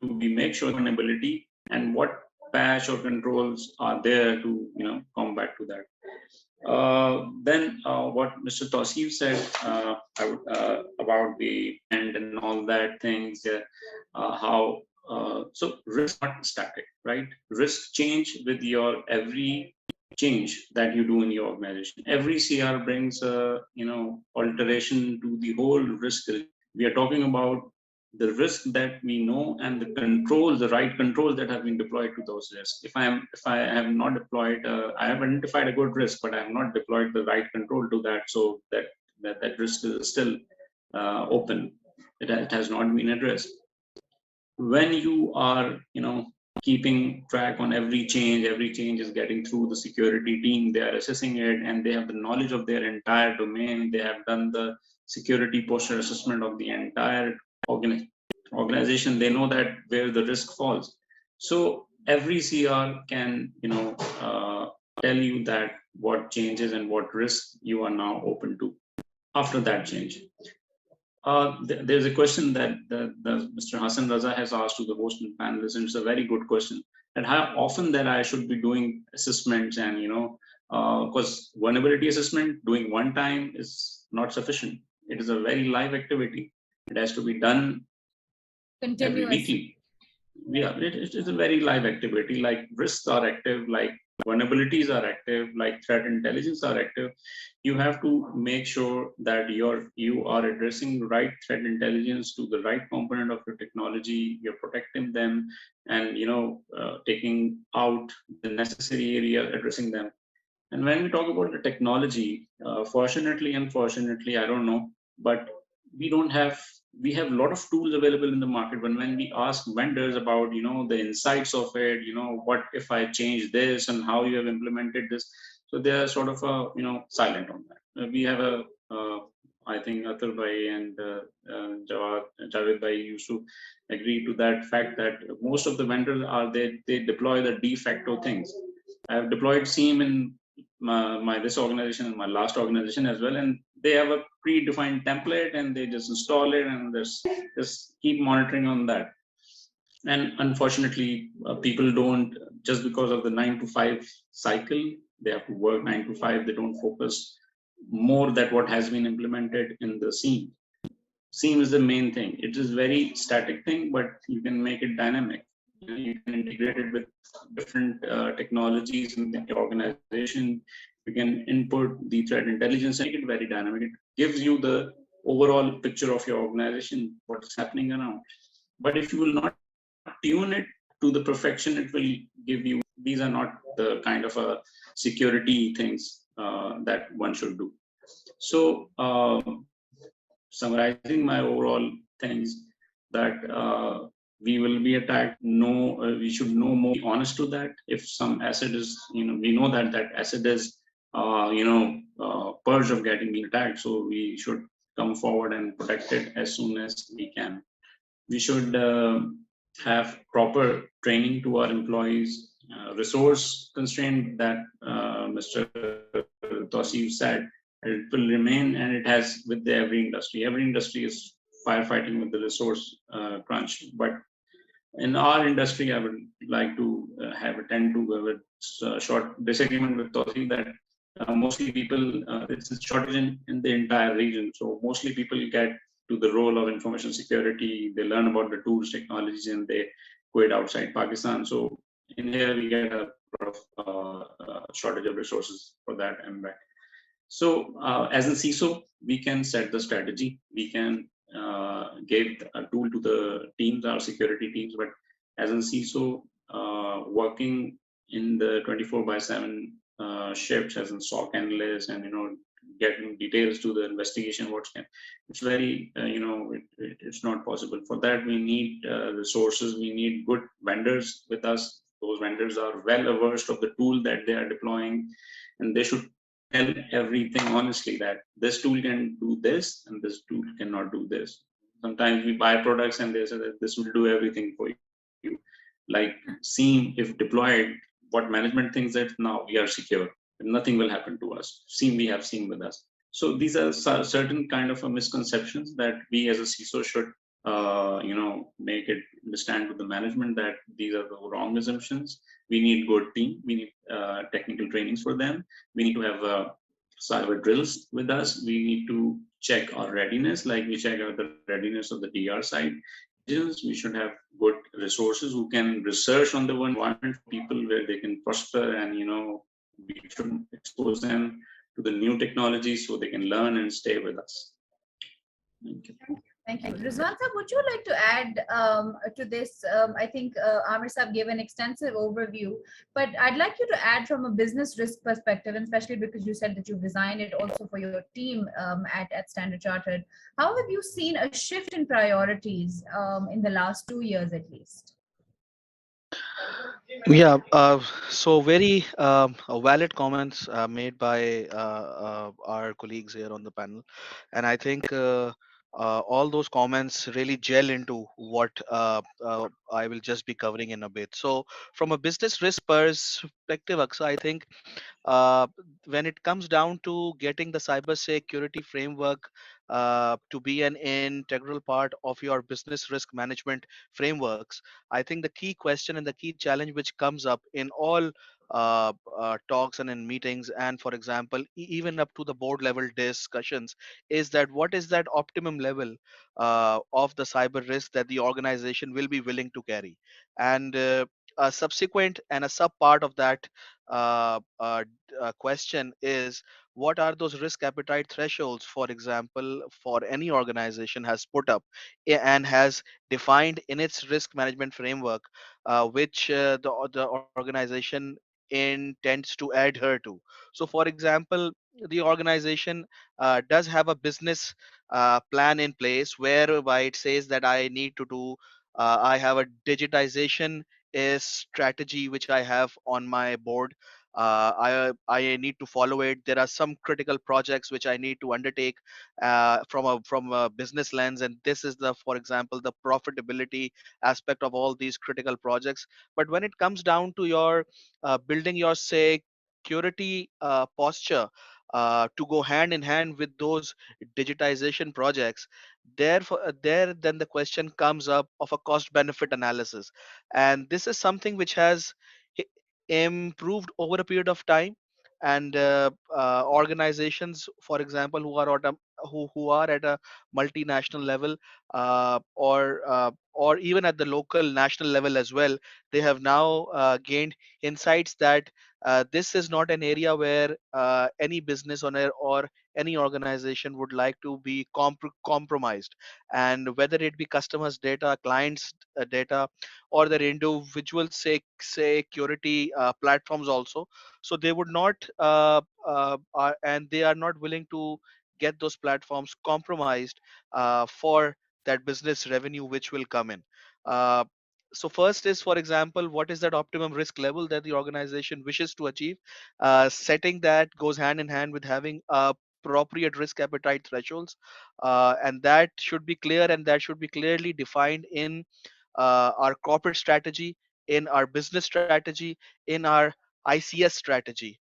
to be make sure vulnerability and what patch or controls are there to, you know, combat to that. Then what Mr. Tauseef said about the end and all that things, how so risk not static, right? Risk change with your every change that you do in your organization. Every CR brings a, you know, alteration to the whole risk. We are talking about the risk that we know and the controls, the right controls that have been deployed to those risks. If I have not deployed, I have identified a good risk, but I have not deployed the right control to that, so that risk is still open. It has not been addressed. When you are, you know, keeping track on every change is getting through the security team, they are assessing it, and they have the knowledge of their entire domain. They have done the security posture assessment of the entire organization. They know that where the risk falls. So every CR can, you know, tell you that what changes and what risks you are now open to after that change. There's a question that Mr. Hassan Raza has asked to the host and panelists, and it's a very good question. And how often that I should be doing assessments, and because vulnerability assessment doing one time is not sufficient. It is a very live activity. It has to be done every weekly. Yeah, it is a very live activity. Like risks are active, like vulnerabilities are active, like threat intelligence are active. You have to make sure that you are addressing the right threat intelligence to the right component of your technology. You're protecting them, and taking out the necessary area, addressing them. And when we talk about the technology, fortunately, unfortunately, I don't know, but we have a lot of tools available in the market. But when we ask vendors about, the insights of it, what if I change this and how you have implemented this, so they are sort of, silent on that. We have I think Athar Bhai and Javed Bhai used to agree to that fact that most of the vendors they deploy the de facto things. I have deployed SIEM in this organization and my last organization as well, and they have a predefined template and they just install it and just keep monitoring on that. And unfortunately, people don't, just because of the 9 to 5 cycle, they have to work 9 to 5. They don't focus more that what has been implemented in the SIEM. SIEM is the main thing. It is very static thing, but you can make it dynamic. You can integrate it with different technologies in the organization. You can input the threat intelligence and make it very dynamic. It gives you the overall picture of your organization, what's happening around. But if you will not tune it to the perfection, it will give you, these are not the kind of security things that one should do. So summarizing my overall things, that we will be attacked. No, we should know more, be honest to that. If some asset is, we know that asset is, purge of getting attacked. So we should come forward and protect it as soon as we can. We should have proper training to our employees. Resource constraint that Mr. Tauseef said, it will remain, and it has with every industry. Every industry is firefighting with the resource crunch. But in our industry, I would like to have a short disagreement with Tauseef that mostly people, it's a shortage in the entire region. So mostly people get to the role of information security, they learn about the tools, technologies, and they quit outside Pakistan. So in here, we get a lot of shortage of resources for that and back. So as a CISO, we can set the strategy. We can give a tool to the teams, our security teams. But as a CISO, working in the 24/7 shifts as a SOC analyst, and getting details to the investigation, it's very it's not possible. For that, we need resources. We need good vendors with us. Those vendors are well versed of the tool that they are deploying, and they should tell everything honestly, that this tool can do this and this tool cannot do this. Sometimes we buy products and they say that this will do everything for you. Like SIEM, if deployed, what management thinks that now we are secure, nothing will happen to us. SIEM, we have SIEM with us. So these are certain kind of misconceptions that we as a CISO should make it understand to the management that these are the wrong assumptions. We need good team. We need technical trainings for them. We need to have cyber drills with us. We need to check our readiness, like we check out the readiness of the DR side. We should have good resources who can research on the environment, people where they can prosper, and we should expose them to the new technologies so they can learn and stay with us. Thank you. Thank you. Rizwan sir, would you like to add to this? I think Amir sir gave an extensive overview, but I'd like you to add from a business risk perspective, and especially because you said that you've designed it also for your team at Standard Chartered. How have you seen a shift in priorities in the last 2 years at least? Yeah, so very valid comments made by our colleagues here on the panel. And I think all those comments really gel into what I will just be covering in a bit. So, from a business risk perspective, Aksa, I think uh, when it comes down to getting the cyber security framework to be an integral part of your business risk management frameworks, I think the key question and the key challenge which comes up in all talks and in meetings, and for example, even up to the board level discussions, is that what is that optimum level of the cyber risk that the organization will be willing to carry, and a subsequent and a sub part of that question is what are those risk appetite thresholds, for example, for any organization has put up and has defined in its risk management framework, which the organization intends to adhere to. So for example, the organization does have a business plan in place whereby it says that I need to do I have a digitization is strategy which I have on my board. I need to follow it. There are some critical projects which I need to undertake from a business lens, and this is the, for example, the profitability aspect of all these critical projects. But when it comes down to your building your security posture to go hand in hand with those digitization projects, there then the question comes up of a cost benefit analysis, and this is something which has i- improved over a period of time. And organizations, for example, who are at a multinational level, or even at the local national level as well, they have now gained insights that this is not an area where any business owner or any organization would like to be compromised, and whether it be customers data, clients data, or their individual security platforms also. So they would not and they are not willing to get those platforms compromised for that business revenue which will come in. uh, so first is, for example, what is that optimum risk level that the organization wishes to achieve. Setting that goes hand in hand with having appropriate risk appetite thresholds, and that should be clear, and that should be clearly defined in our corporate strategy, in our business strategy, in our ICS strategy,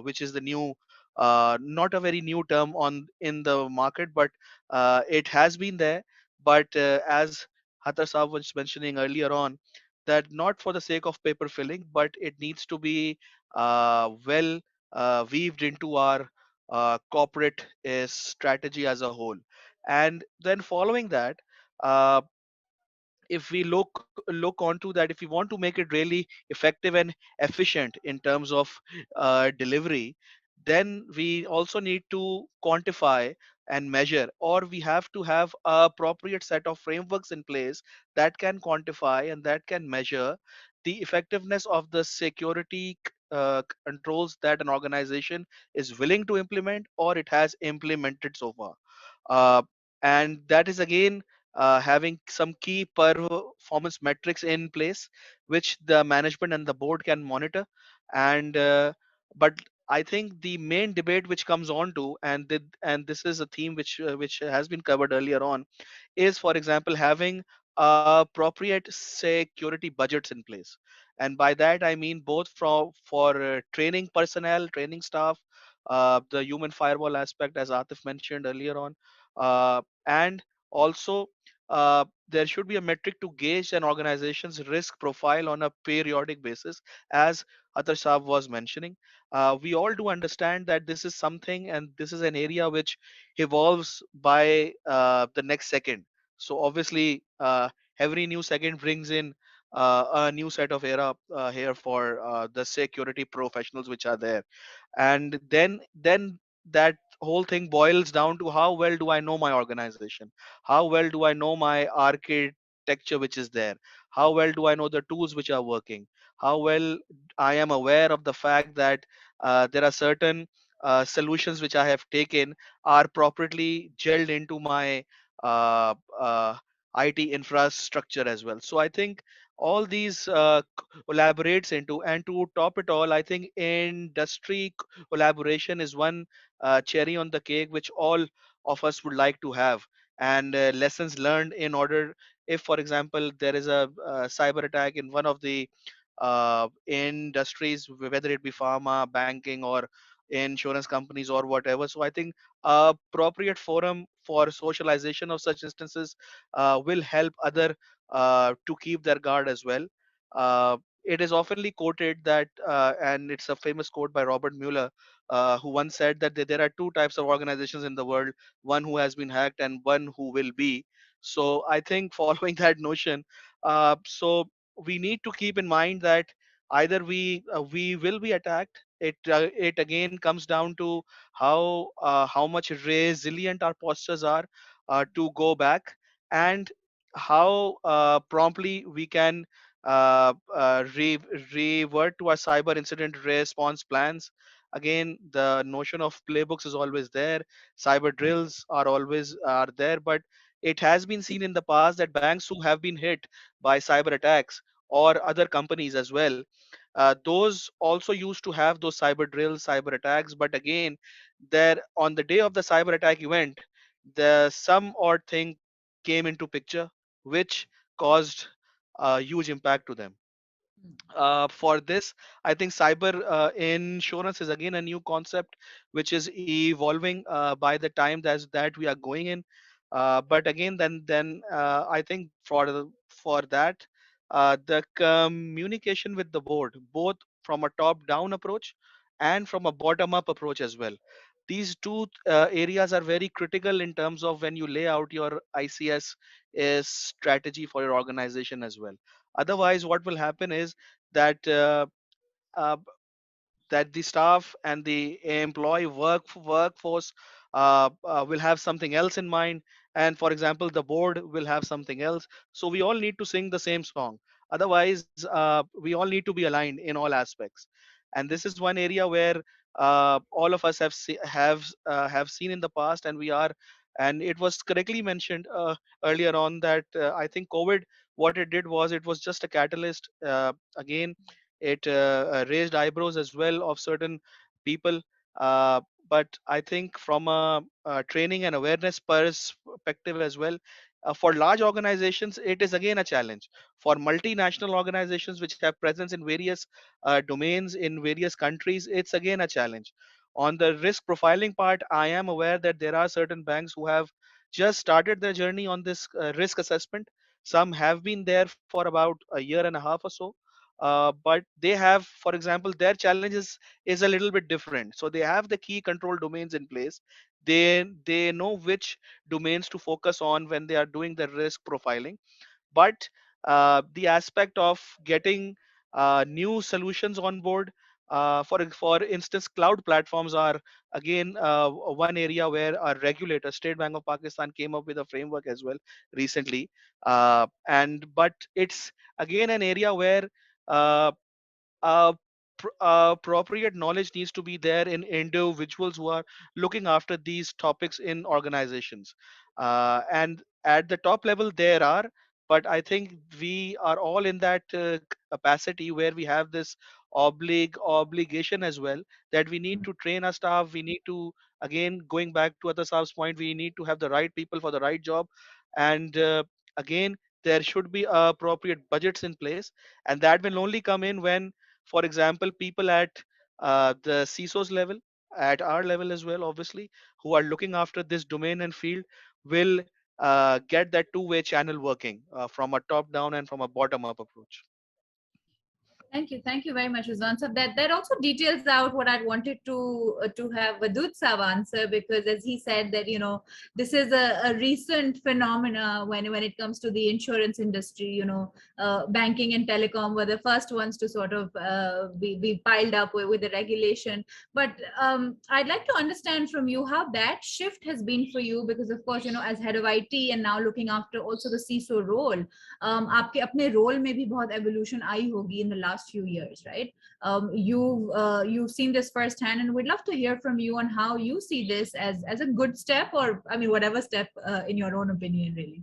which is the new, not a very new term on in the market, but it has been there. But as Hatar Saab was mentioning earlier on, that not for the sake of paper filling, but it needs to be well weaved into our corporate strategy as a whole. And then following that, uh, if we look onto that, if we want to make it really effective and efficient in terms of delivery, then we also need to quantify and measure, or we have to have a appropriate set of frameworks in place that can quantify and that can measure the effectiveness of the security controls that an organization is willing to implement or it has implemented so far. uh, and that is again having some key performance metrics in place which the management and the board can monitor. And but I think the main debate which comes on to, and this is a theme which has been covered earlier on, is, for example, having appropriate security budgets in place. And by that I mean both for training personnel, training staff, the human firewall aspect as Atif mentioned earlier on, and also there should be a metric to gauge an organization's risk profile on a periodic basis, as Atar Saab was mentioning. We all do understand that this is something, and this is an area which evolves by the next second. So obviously, every new second brings in a new set of era here for the security professionals which are there. And then that whole thing boils down to how well do I know my organization, how well do I know my architecture which is there, how well do I know the tools which are working, how well I am aware of the fact that there are certain solutions which I have taken are properly gelled into my uh, uh, IT infrastructure as well. So I think all these collaborates into, and to top it all, I think industry collaboration is one cherry on the cake which all of us would like to have. and lessons learned in order, if for example there is a cyber attack in one of the industries, whether it be pharma, banking, or insurance companies or whatever. So I think appropriate forum for socialization of such instances will help other to keep their guard as well. It is oftenly quoted that, and it's a famous quote by Robert Mueller, who once said that there are two types of organizations in the world: one who has been hacked and one who will be. So I think following that notion, so we need to keep in mind that either we will be attacked. It again comes down to how much resilient our postures are to go back, and how promptly we can revert to our cyber incident response plans. Again, the notion of playbooks is always there. Cyber drills are there, but it has been seen in the past that banks who have been hit by cyber attacks, or other companies as well, those also used to have those cyber drills, cyber attacks. But again, there on the day of the cyber attack event, the some odd thing came into picture, which caused a huge impact to them. For this, I think cyber insurance is again a new concept which is evolving by the time that we are going in. But again, then I think for that, the communication with the board, both from a top-down approach and from a bottom-up approach as well. These two areas are very critical in terms of when you lay out your ICS strategy for your organization as well. Otherwise, what will happen is that uh, that the staff and the employee workforce will have something else in mind, and for example the board will have something else. So we all need to sing the same song. Otherwise, we all need to be aligned in all aspects. And this is one area where all of us have seen in the past, and we are, and it was correctly mentioned earlier on that I think COVID, what it did was it was just a catalyst. Again, it raised eyebrows as well of certain people. Uh, but I think from a training and awareness perspective as well, for large organizations, it is again a challenge. For multinational organizations which have presence in various domains in various countries, it's again a challenge. On the risk profiling part, I am aware that there are certain banks who have just started their journey on this risk assessment. Some have been there for about a year and a half or so, but they have, for example, their challenges is a little bit different. So they have the key control domains in place. They know which domains to focus on when they are doing the risk profiling. But the aspect of getting new solutions on board, for instance, cloud platforms are again one area where our regulator, State Bank of Pakistan, came up with a framework as well recently. And but it's again an area where uh, uh, appropriate knowledge needs to be there in individuals who are looking after these topics in organizations. And at the top level, there are, but I think we are all in that capacity where we have this obligation as well, that we need to train our staff. We need to, again, going back to other staff's point, we need to have the right people for the right job. And again, there should be appropriate budgets in place, and that will only come in when, for example, people at the CISO's level, at our level as well, obviously, who are looking after this domain and field, will get that two-way channel working from a top-down and from a bottom-up approach. Thank you very much, Rizwan. So that also details out what I wanted to have Wadood Saab answer, because as he said that this is a recent phenomena when it comes to the insurance industry. Banking and telecom were the first ones to sort of be piled up with the regulation. But I'd like to understand from you how that shift has been for you, because of course as head of IT and now looking after also the CISO role, आपके अपने role में भी बहुत evolution आई होगी in the last few years, right? You've seen this firsthand, and we'd love to hear from you on how you see this as a good step, or I mean whatever step in your own opinion, really.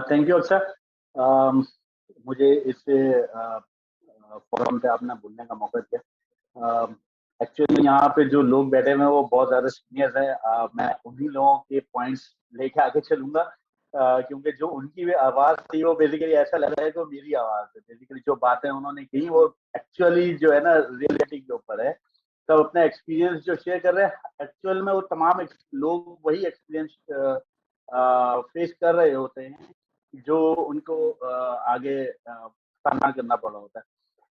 Thank you, Aksha. मुझे इस forum पे आपने बोलने का मौका दिया. Actually यहाँ पे जो लोग बैठे हुए हैं वो बहुत ज़्यादा सीनियर्स हैं. मैं उन्हीं लोगों के पॉइंट्स लेके आगे चलूंगा, क्योंकि जो उनकी आवाज थी वो बेसिकली ऐसा लग रहा है कि मेरी आवाज है। बेसिकली जो बातें उन्होंने की वो एक्चुअली जो है ना रियलिटी के ऊपर है। सब अपना एक्सपीरियंस जो शेयर कर रहे हैं, एक्चुअल में वो तमाम लोग वही एक्सपीरियंस फेस कर रहे होते हैं जो उनको आगे सामना करना पड़ा होता है।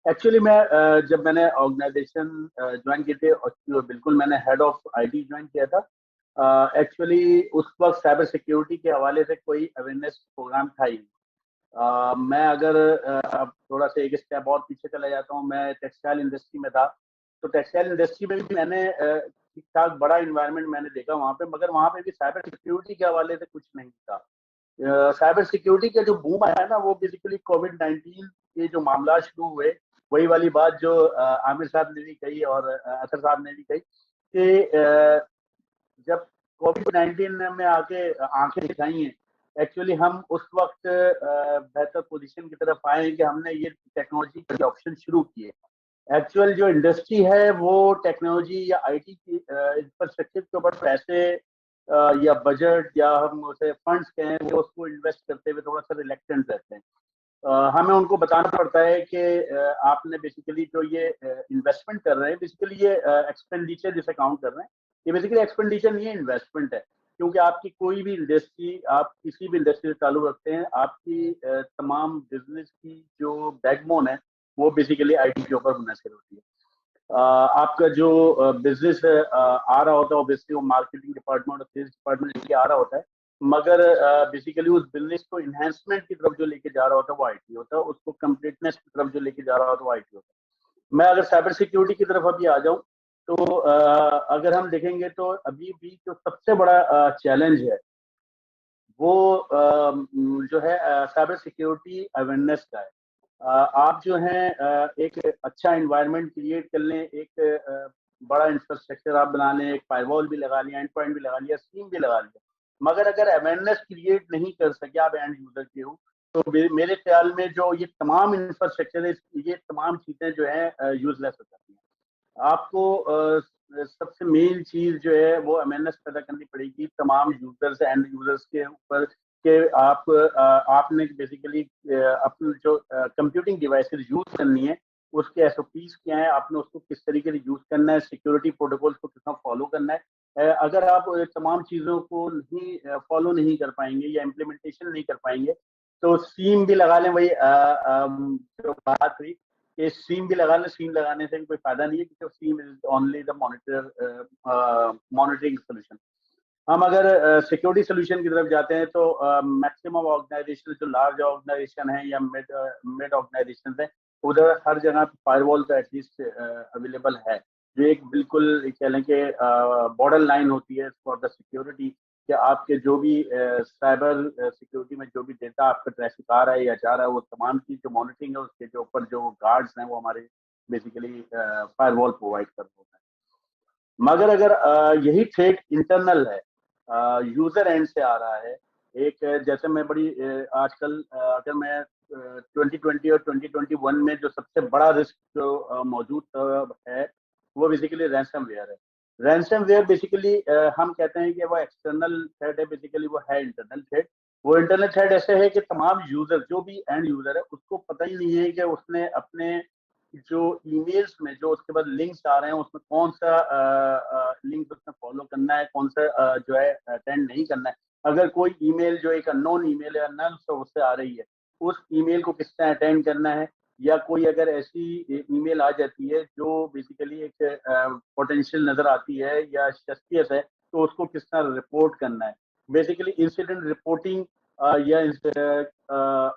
एक्चुअली मैं जब मैंने ऑर्गेनाइजेशन ज्वाइन की थी, बिल्कुल मैंने हेड ऑफ आईटी ज्वाइन किया था। एक्चुअली उस वक्त साइबर सिक्योरिटी के हवाले से कोई अवेयरनेस प्रोग्राम था ही। मैं अगर अब थोड़ा सा एक स्टेप और पीछे चला जाता हूँ, मैं टेक्सटाइल इंडस्ट्री में था, तो टेक्सटाइल इंडस्ट्री में भी मैंने ठीक ठाक बड़ा इन्वायरमेंट मैंने देखा वहाँ पे, मगर वहाँ पे भी साइबर सिक्योरिटी के हवाले से कुछ नहीं था। साइबर सिक्योरिटी का जो बूम आया ना वो बेसिकली कोविड-19 के जो मामला शुरू हुए, वही वाली बात जो आमिर साहब ने भी कही और अतर साहब ने भी कही कि जब कोविड-19 में आके आंखें दिखाई हैं, एक्चुअली हम उस वक्त बेहतर पोजीशन की तरफ आए हैं कि हमने ये टेक्नोलॉजी के ऑप्शन शुरू किए। एक्चुअल जो इंडस्ट्री है वो टेक्नोलॉजी या आईटी की इंफ्रास्ट्रक्चर के ऊपर पैसे या बजट या हम उसे फंड्स कहें, वो उसको इन्वेस्ट करते हुए थोड़ा सा रिलेक्टेंट रहते हैं। हमें उनको बताना पड़ता है कि आपने बेसिकली जो ये इन्वेस्टमेंट कर रहे हैं, बेसिकली ये एक्सपेंडिचर जिसे काउंट कर रहे हैं, ये बेसिकली एक्सपेंडिचर नहीं है, इन्वेस्टमेंट है। क्योंकि आपकी कोई भी इंडस्ट्री, आप किसी भी इंडस्ट्री से चालू रखते हैं, आपकी तमाम बिजनेस की जो बैकबोन है वो बेसिकली आईटी के ऊपर मुनहसर होती है। आपका जो बिजनेस आ रहा होता है, ऑब्वियसली वो मार्केटिंग डिपार्टमेंट और सेल्स डिपार्टमेंट लेके आ रहा होता है, मगर बेसिकली उस बिजनेस को इन्हेंसमेंट की तरफ जो लेके जा रहा होता है वो आईटी होता है, उसको कंप्लीटनेस की तरफ जो लेके जा रहा होता है वो आईटी होता है। मैं अगर साइबर सिक्योरिटी की तरफ अभी आ जाऊं तो अगर हम देखेंगे तो अभी भी जो सबसे बड़ा चैलेंज है वो जो है साइबर सिक्योरिटी अवेयरनेस का है। आप जो है एक अच्छा एनवायरनमेंट क्रिएट कर लें, एक बड़ा इंफ्रास्ट्रक्चर आप बना लें, एक फायरवॉल भी लगा लिया, एंड पॉइंट भी लगा लिया, स्कीम भी लगा लिया, मगर अगर अवेयरनेस क्रिएट नहीं कर सके आप एंड यूजर के हो, तो मेरे ख्याल में जो ये तमाम इंफ्रास्ट्रक्चर है, ये तमाम चीजें जो है यूजलेस हो जाती हैं। आपको सबसे मेन चीज जो है वो अवेयरनेस पैदा करनी पड़ेगी तमाम यूजर्स एंड यूजर्स के ऊपर कि आपने बेसिकली अपनी जो कंप्यूटिंग डिवाइसेस यूज करनी है उसके एसओपीज क्या है, आपने उसको किस तरीके से यूज करना है, सिक्योरिटी प्रोटोकॉल्स को कितना फॉलो करना है। अगर आप तमाम चीजों को नहीं फॉलो नहीं कर पाएंगे या इम्प्लीमेंटेशन नहीं कर पाएंगे तो सीम भी लगा लें, वही जो बात हुई कि सीम भी लगा लें, सीम लगाने से भी कोई फायदा नहीं है क्योंकि SIEM is only the monitoring solution. हम अगर सिक्योरिटी सोल्यूशन की तरफ जाते हैं तो मैक्सिमम ऑर्गेनाइजेशन जो लार्ज ऑर्गेनाइजेशन है या मिड ऑर्गेनाइजेशन है, उधर हर जगह फायरवॉल तो एटलीस्ट अवेलेबल है, जो एक बिल्कुल कह लें कि बॉर्डर लाइन होती है फॉर द सिक्योरिटी कि आपके जो भी साइबर सिक्योरिटी में जो भी डेटा आपका ट्रैफिक आ रहा है या जा रहा है, वो तमाम की जो मॉनिटरिंग है उसके जो ऊपर जो गार्ड्स हैं वो हमारे बेसिकली फायरवॉल प्रोवाइड कर होता है। मगर अगर यही थ्रेट इंटरनल है, यूजर एंड से आ रहा है, एक जैसे मैं बड़ी आजकल अगर मैं 2020 और 2021 में जो सबसे बड़ा रिस्क जो मौजूद है वो बेसिकली रैंसमवेयर है। रैंसमवेयर बेसिकली हम कहते हैं कि वो एक्सटर्नल थ्रेट है, बेसिकली वो है इंटरनल थ्रेट। वो इंटरनल थ्रेट ऐसे है कि तमाम यूजर जो भी एंड यूजर है उसको पता ही नहीं है कि उसने अपने जो ईमेल्स में जो उसके बाद लिंक्स आ रहे हैं उसमें कौन सा लिंक उसमें फॉलो करना है, कौन सा जो है अटेंड नहीं करना है। अगर कोई ईमेल जो एक अननोन ईमेल या अननोन सोर्स से आ रही है, उस ईमेल को किस तरह अटेंड करना है, या कोई अगर ऐसी ईमेल आ जाती है जो बेसिकली एक पोटेंशियल नजर आती है या शस्पियस है, तो उसको किस तरह रिपोर्ट करना है। बेसिकली इंसिडेंट रिपोर्टिंग या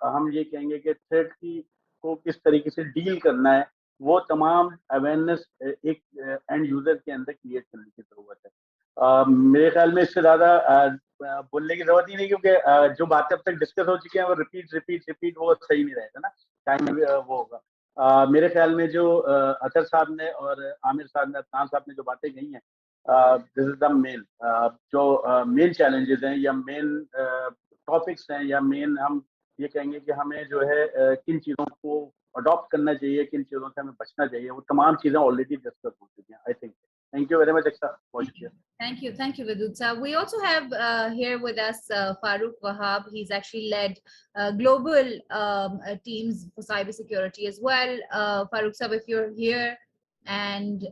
हम ये कहेंगे कि थ्रेट की को किस तरीके से डील करना है, वो तमाम अवेयरनेस एक एंड यूजर के अंदर क्रिएट करने की जरूरत है। मेरे ख्याल में इससे ज्यादा बोलने की जरूरत ही नहीं, क्योंकि जो बातें अब तक डिस्कस हो चुकी हैं वो रिपीट वो सही नहीं रहेगा ना, टाइम वो होगा। मेरे ख्याल में जो अतर साहब ने और आमिर साहब ने, अदनान साहब ने जो बातें कही हैं, दिस इज द मेन जो मेन चैलेंजेस हैं या मेन टॉपिक्स हैं या मेन हम ये कहेंगे कि हमें जो है किन चीज़ों को अडॉप्ट करना चाहिए, किन चीज़ों से हमें बचना चाहिए, वो तमाम चीज़ें ऑलरेडी डिस्कस हो चुकी हैं। I think thank you very much. बहुत शुक्रिया। Thank you, Wadood. So we also have here with us Farooq Wahab. He's actually led global teams for cybersecurity as well. Farooq Sahab, if you're here and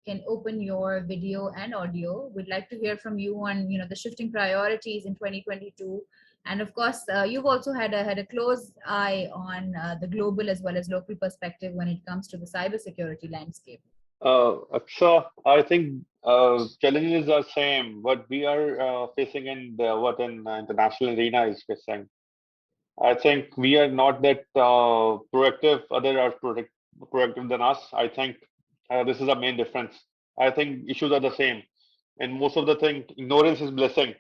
can open your video and audio, we'd like to hear from you on the shifting priorities in 2022. And of course, you've also had a close eye on the global as well as local perspective when it comes to the cybersecurity landscape. So I think challenges are same. What we are facing in what in international arena is facing. I think we are not that proactive. Others are proactive than us. I think this is the main difference. I think issues are the same, and most of the thing, ignorance is blessing.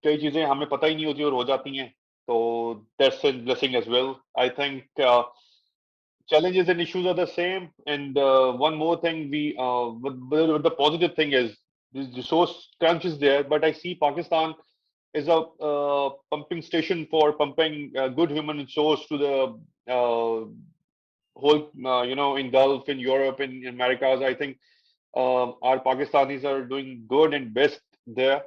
कई चीजें हमें पता ही नहीं होती और हो जाती हैं. So that's a blessing as well. I think challenges and issues are the same. And one more thing, but the positive thing is the resource crunch is there. But I see Pakistan is a pumping station for pumping good human resource to the whole, in Gulf, in Europe, in Americas. I think our Pakistanis are doing good and best there.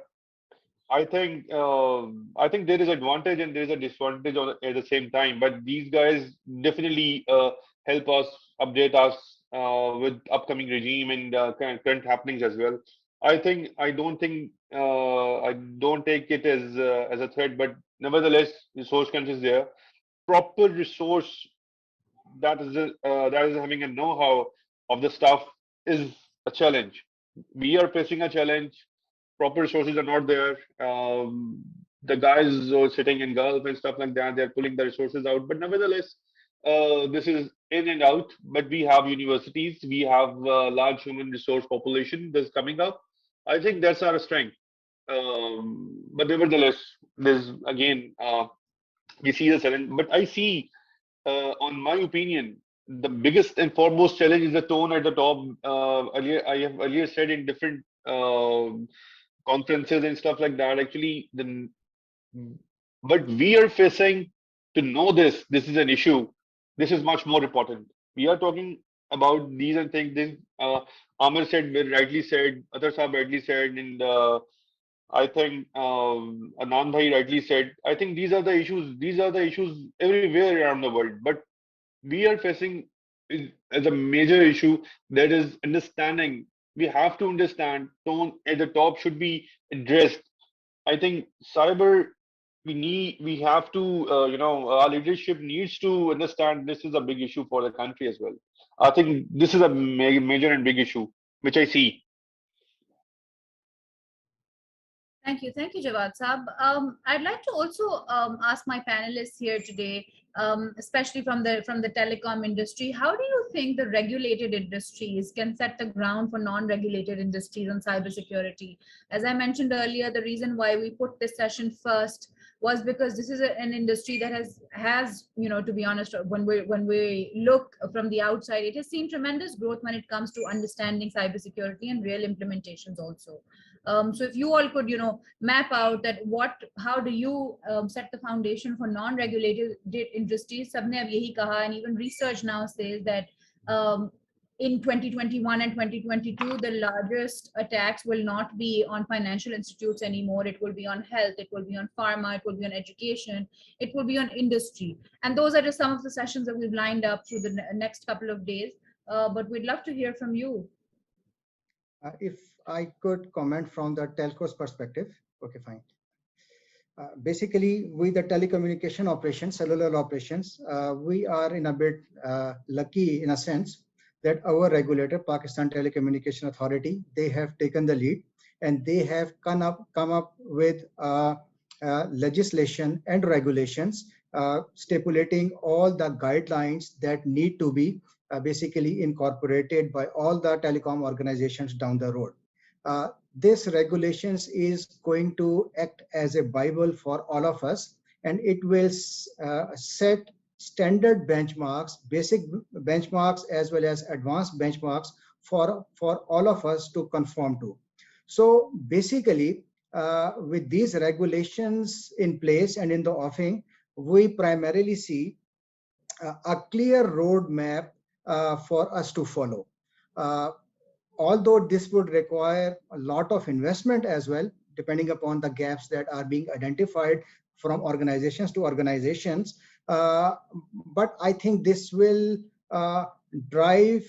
I think there is advantage and there is a disadvantage at the same time. But these guys definitely help us, update us with upcoming regime and current happenings as well. I don't take it as a threat, but nevertheless, resource crunch is there. Proper resource that is having a know-how of the stuff is a challenge. We are facing a challenge. Proper resources are not there. The guys are sitting in Gulf and stuff like that. They're pulling the resources out, but nevertheless, this is in and out. But we have universities. We have large human resource population that's coming up. I think that's our strength. But nevertheless, there's again we see the challenge. But I see, on my opinion, the biggest and foremost challenge is the tone at the top. I have earlier said in different conferences and stuff like that. Actually, but we are facing to know this is an issue. This is much more important. We are talking about these and things. This Amir said, rightly said, Athar Sahab rightly said, and I think Adnan bhai rightly said. I think these are the issues. These are the issues everywhere around the world. But we are facing as a major issue, that is understanding. We have to understand tone at the top should be addressed. I think cyber, we have to, our leadership needs to understand this is a big issue for the country as well. I think this is a major and big issue, which I see. Thank you, Jawad Saab. I'd like to also ask my panelists here today, especially from the telecom industry, how do you think the regulated industries can set the ground for non-regulated industries on cybersecurity? As I mentioned earlier, the reason why we put this session first was because this is an industry that has to be honest, when we look from the outside, it has seen tremendous growth when it comes to understanding cybersecurity and real implementations also. So if you all could, map out that how do you set the foundation for non-regulated industries? Sabne ab yahi kaha, and even research now says that in 2021 and 2022, the largest attacks will not be on financial institutes anymore. It will be on health, it will be on pharma, it will be on education, it will be on industry. And those are just some of the sessions that we've lined up through the next couple of days. But we'd love to hear from you. If I could comment from the telco's perspective. Okay, fine. Basically, with the telecommunication operations, cellular operations, we are in a bit lucky in a sense that our regulator, Pakistan Telecommunication Authority, they have taken the lead and they have come up with legislation and regulations stipulating all the guidelines that need to be basically incorporated by all the telecom organizations down the road. This regulations is going to act as a Bible for all of us, and it will set standard benchmarks, basic benchmarks, as well as advanced benchmarks for all of us to conform to. So basically, with these regulations in place and in the offing, we primarily see a clear roadmap for us to follow. although this would require a lot of investment as well, depending upon the gaps that are being identified from organizations to organizations. But I think this will drive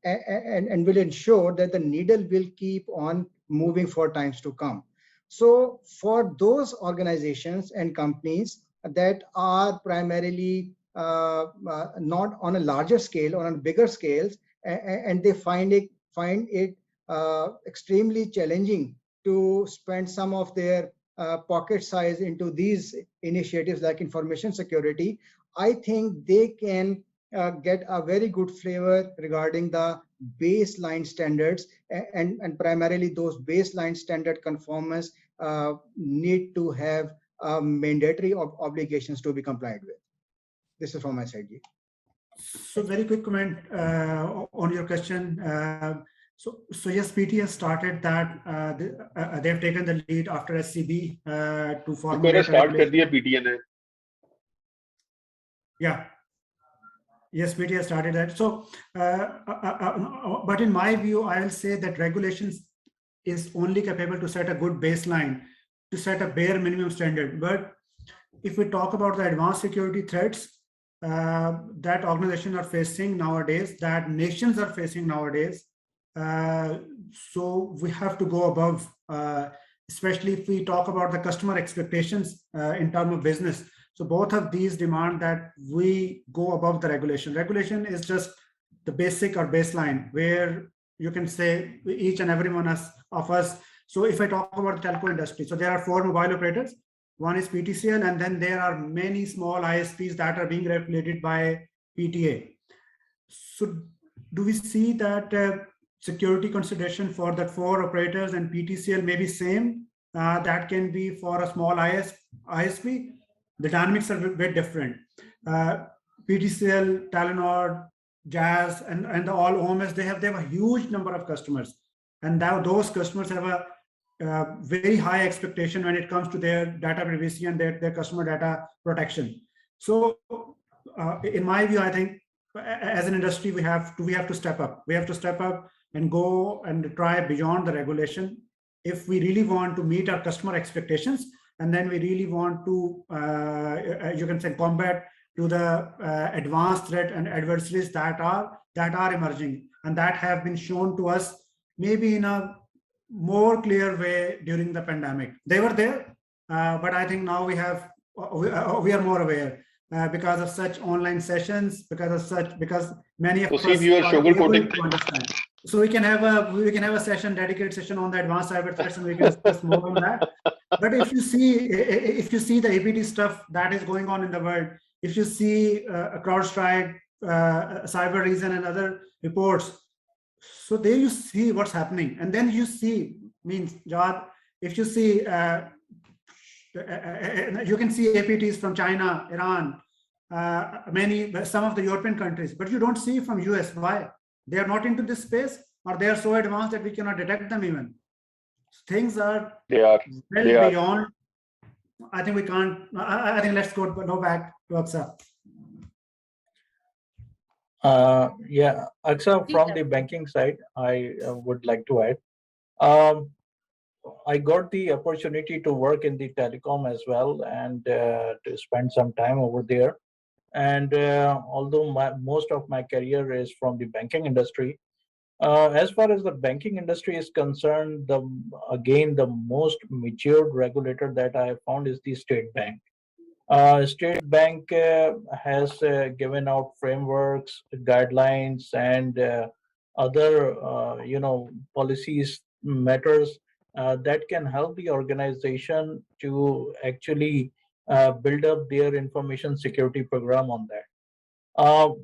and will ensure that the needle will keep on moving for times to come. So for those organizations and companies that are primarily not on a larger scale or on bigger scales, and they find it extremely challenging to spend some of their pocket size into these initiatives like information security, I think they can get a very good flavor regarding the baseline standards, and primarily those baseline standard conformance need to have mandatory obligations to be complied with. This is from my side. So very quick comment on your question. So yes, PT has started that. They've taken the lead after SCB to formulate. Start कर दिया PTN ने. Yeah. Yes, PT has started that. So, but in my view, I will say that regulations is only capable to set a good baseline, to set a bare minimum standard. But if we talk about the advanced security threats that organizations are facing nowadays, that nations are facing nowadays, so we have to go above, especially if we talk about the customer expectations in terms of business. So both of these demand that we go above the regulation. Regulation is just the basic or baseline where you can say each and every one of us. So if I talk about the telco industry, so there are 4 mobile operators. One is PTCL, and then there are many small ISPs that are being regulated by PTA. So do we see that security consideration for the 4 operators and PTCL may be same? That can be for a small ISP. The dynamics are a bit different. PTCL, Telenor, Jazz, and all OMS, they have a huge number of customers, and now those customers have a very high expectation when it comes to their data privacy and their customer data protection. So, in my view, I think as an industry we have to step up. We have to step up and go and try beyond the regulation if we really want to meet our customer expectations. And then we really want to, you can say, combat to the advanced threat and adversaries that are emerging and that have been shown to us maybe in a more clear way during the pandemic. They were there, but I think now we are more aware because of such online sessions, because many of us are able to understand. So we can have a session, dedicated session on the advanced cyber threats, and we can discuss more on that. But if you see the APT stuff that is going on in the world, if you see CrowdStrike, Cyber Reason, and other reports, so there you see what's happening, and then you see, Jawad, if you see, you can see APTs from China, Iran, some of the European countries, but you don't see from US. Why? They are not into this space, or they are so advanced that we cannot detect them even. Things are beyond. I think we can't. I think let's go back to Aksa. Yeah, Aksa, from the banking side, I would like to add. I got the opportunity to work in the telecom as well, and to spend some time over there. And although most of my career is from the banking industry, as far as the banking industry is concerned, the most matured regulator that I have found is the State Bank. State Bank has given out frameworks, guidelines, and other policies, matters that can help the organization to actually build up their information security program on that.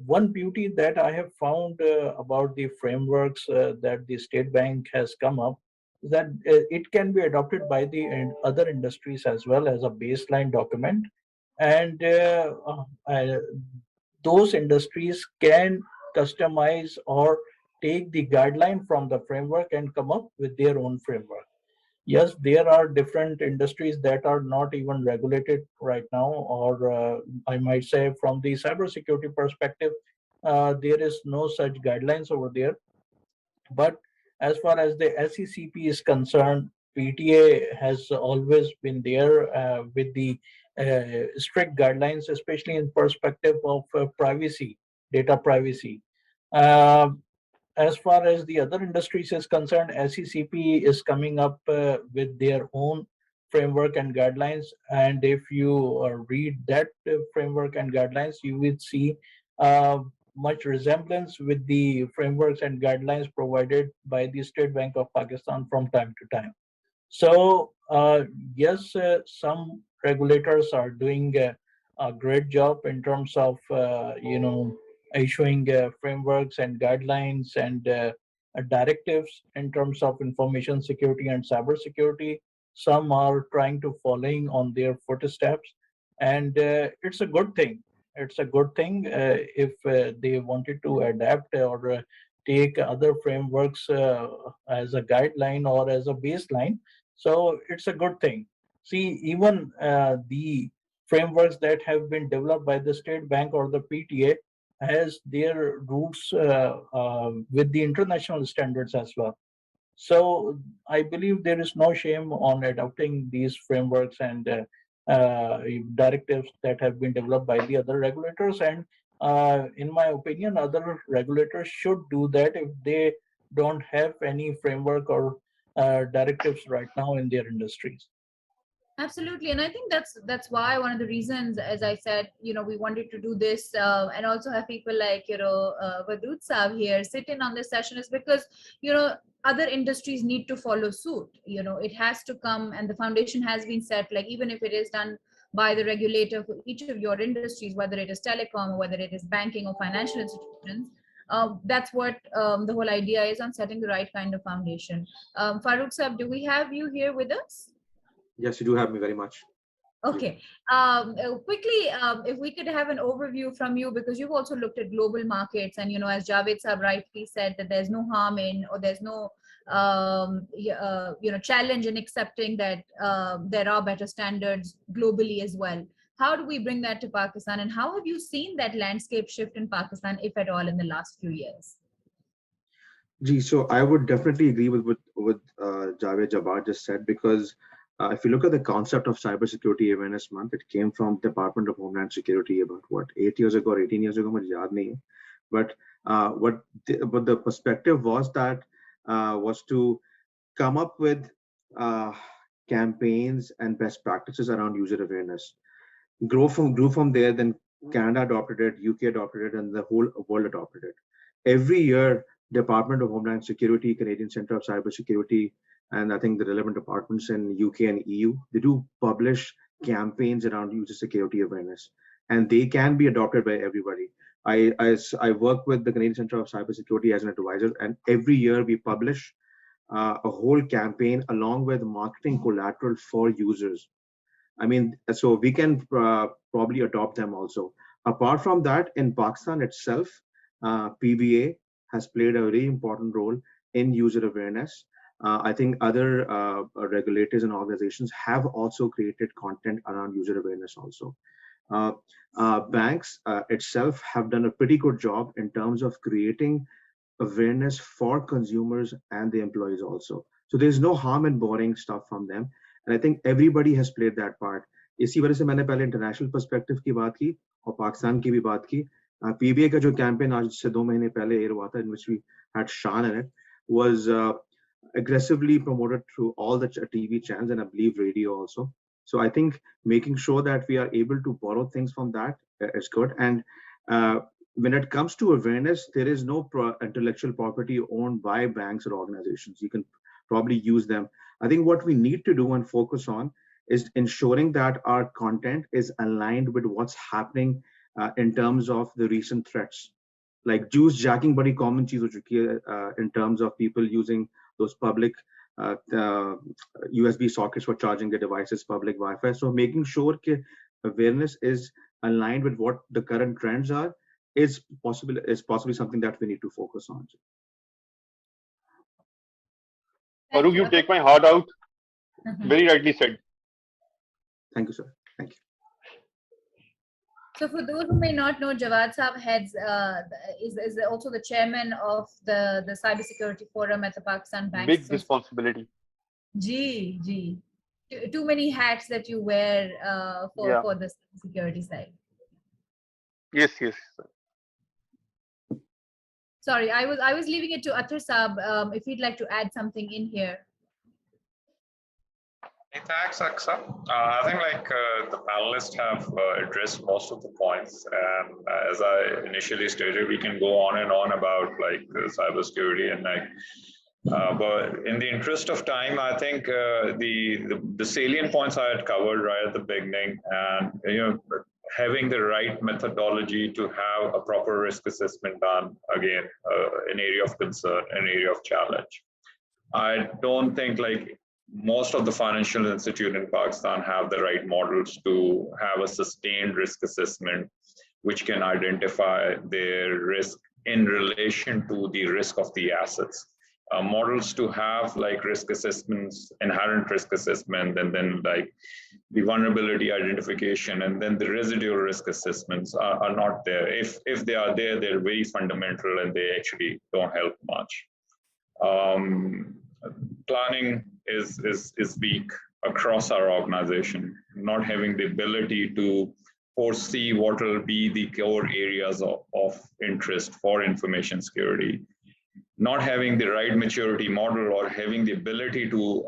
One beauty that I have found about the frameworks that the State Bank has come up is that it can be adopted by the other industries as well as a baseline document, and those industries can customize or take the guideline from the framework and come up with their own framework. Yes, there are different industries that are not even regulated right now, or I might say from the cybersecurity perspective, there is no such guidelines over there. But As far as the SECP is concerned, PTA has always been there with the strict guidelines, especially in perspective of privacy, data privacy. As far as the other industries is concerned, SECP is coming up with their own framework and guidelines. And if you read that framework and guidelines, you will see much resemblance with the frameworks and guidelines provided by the State Bank of Pakistan from time to time. So yes, some regulators are doing a great job in terms of issuing frameworks and guidelines and directives in terms of information security and cyber security. Some are trying to following on their footsteps, and it's a good thing. It's a good thing if they wanted to adapt or take other frameworks as a guideline or as a baseline. So it's a good thing. See, even the frameworks that have been developed by the State Bank or the PTA has their roots with the international standards as well. So I believe there is no shame on adopting these frameworks and directives that have been developed by the other regulators. And in my opinion, other regulators should do that if they don't have any framework or directives right now in their industries. Absolutely, and I think that's why one of the reasons, as I said, we wanted to do this and also have people like Wadood Saab here sit in on this session is because other industries need to follow suit. It has to come, and the foundation has been set. Like even if it is done by the regulator for each of your industries, whether it is telecom or whether it is banking or financial institutions. That's what the whole idea is on setting the right kind of foundation. Farooq Saab, do we have you here with us? Yes, you do have me very much. Okay. Quickly, if we could have an overview from you, because you've also looked at global markets, and as Javed Saab rightly said, that there's no harm in, or there's no challenge in accepting that there are better standards globally as well. How do we bring that to Pakistan, and how have you seen that landscape shift in Pakistan, if at all, in the last few years? Gee, so I would definitely agree with what Javed Jabbar just said, because if you look at the concept of Cybersecurity Awareness Month, it came from Department of Homeland Security about 8 years ago or 18 years ago, मुझे याद नहीं है. But what the perspective was that was to come up with campaigns and best practices around user awareness. Grew from there, then Canada adopted it, UK adopted it, and the whole world adopted it. Every year, Department of Homeland Security, Canadian Center of Cybersecurity, and I think the relevant departments in UK and EU, they do publish campaigns around user security awareness, and they can be adopted by everybody. I work with the Canadian Center of Cybersecurity as an advisor, and every year we publish a whole campaign along with marketing collateral for users. I mean, so we can probably adopt them also. Apart from that, in Pakistan itself, PBA has played a very important role in user awareness. I think other regulators and organizations have also created content around user awareness also. Banks itself have done a pretty good job in terms of creating awareness for consumers and the employees also. So there's no harm in borrowing stuff from them. And I think everybody has played that part. इसी वजह से मैंने पहले international perspective की बात की और पाकिस्तान की भी बात की. PBA का जो कैंपेन आज से 2 महीने पहले एयर हुआ था, in which we had Shan in it, was aggressively promoted through all the TV channels and I believe radio also. So I think making sure that we are able to borrow things from that is good. And when it comes to awareness, there is no intellectual property owned by banks or organizations. You can probably use them. I think what we need to do and focus on is ensuring that our content is aligned with what's happening in terms of the recent threats. Like juice jacking, bड़ी common चीज हो चुकी है in terms of people using those public USB sockets for charging their devices, public Wi-Fi. So making sure that awareness is aligned with what the current trends are is possibly something that we need to focus on. Farooq, you take my heart out. Very rightly said. Thank you, sir. Thank you. So for those who may not know, Jawad Saab heads is also the chairman of the Cybersecurity Forum at the Pakistan Bank. Big responsibility. Gee. Too many hats that you wear for the security side. Yes. Sorry, I was leaving it to Athar Saab if he'd like to add something in here. Thanks, Aksa. I think the panelists have addressed most of the points, and as I initially stated, we can go on and on about cybersecurity and but in the interest of time, I think the salient points I had covered right at the beginning, and having the right methodology to have a proper risk assessment done, again, an area of concern, an area of challenge. I don't think most of the financial institutes in Pakistan have the right models to have a sustained risk assessment, which can identify their risk in relation to the risk of the assets. Models to have risk assessments, inherent risk assessment, and then the vulnerability identification, and then the residual risk assessments are not there. If they are there, they're very fundamental and they actually don't help much. Planning is weak across our organization, not having the ability to foresee what will be the core areas of interest for information security, not having the right maturity model or having the ability to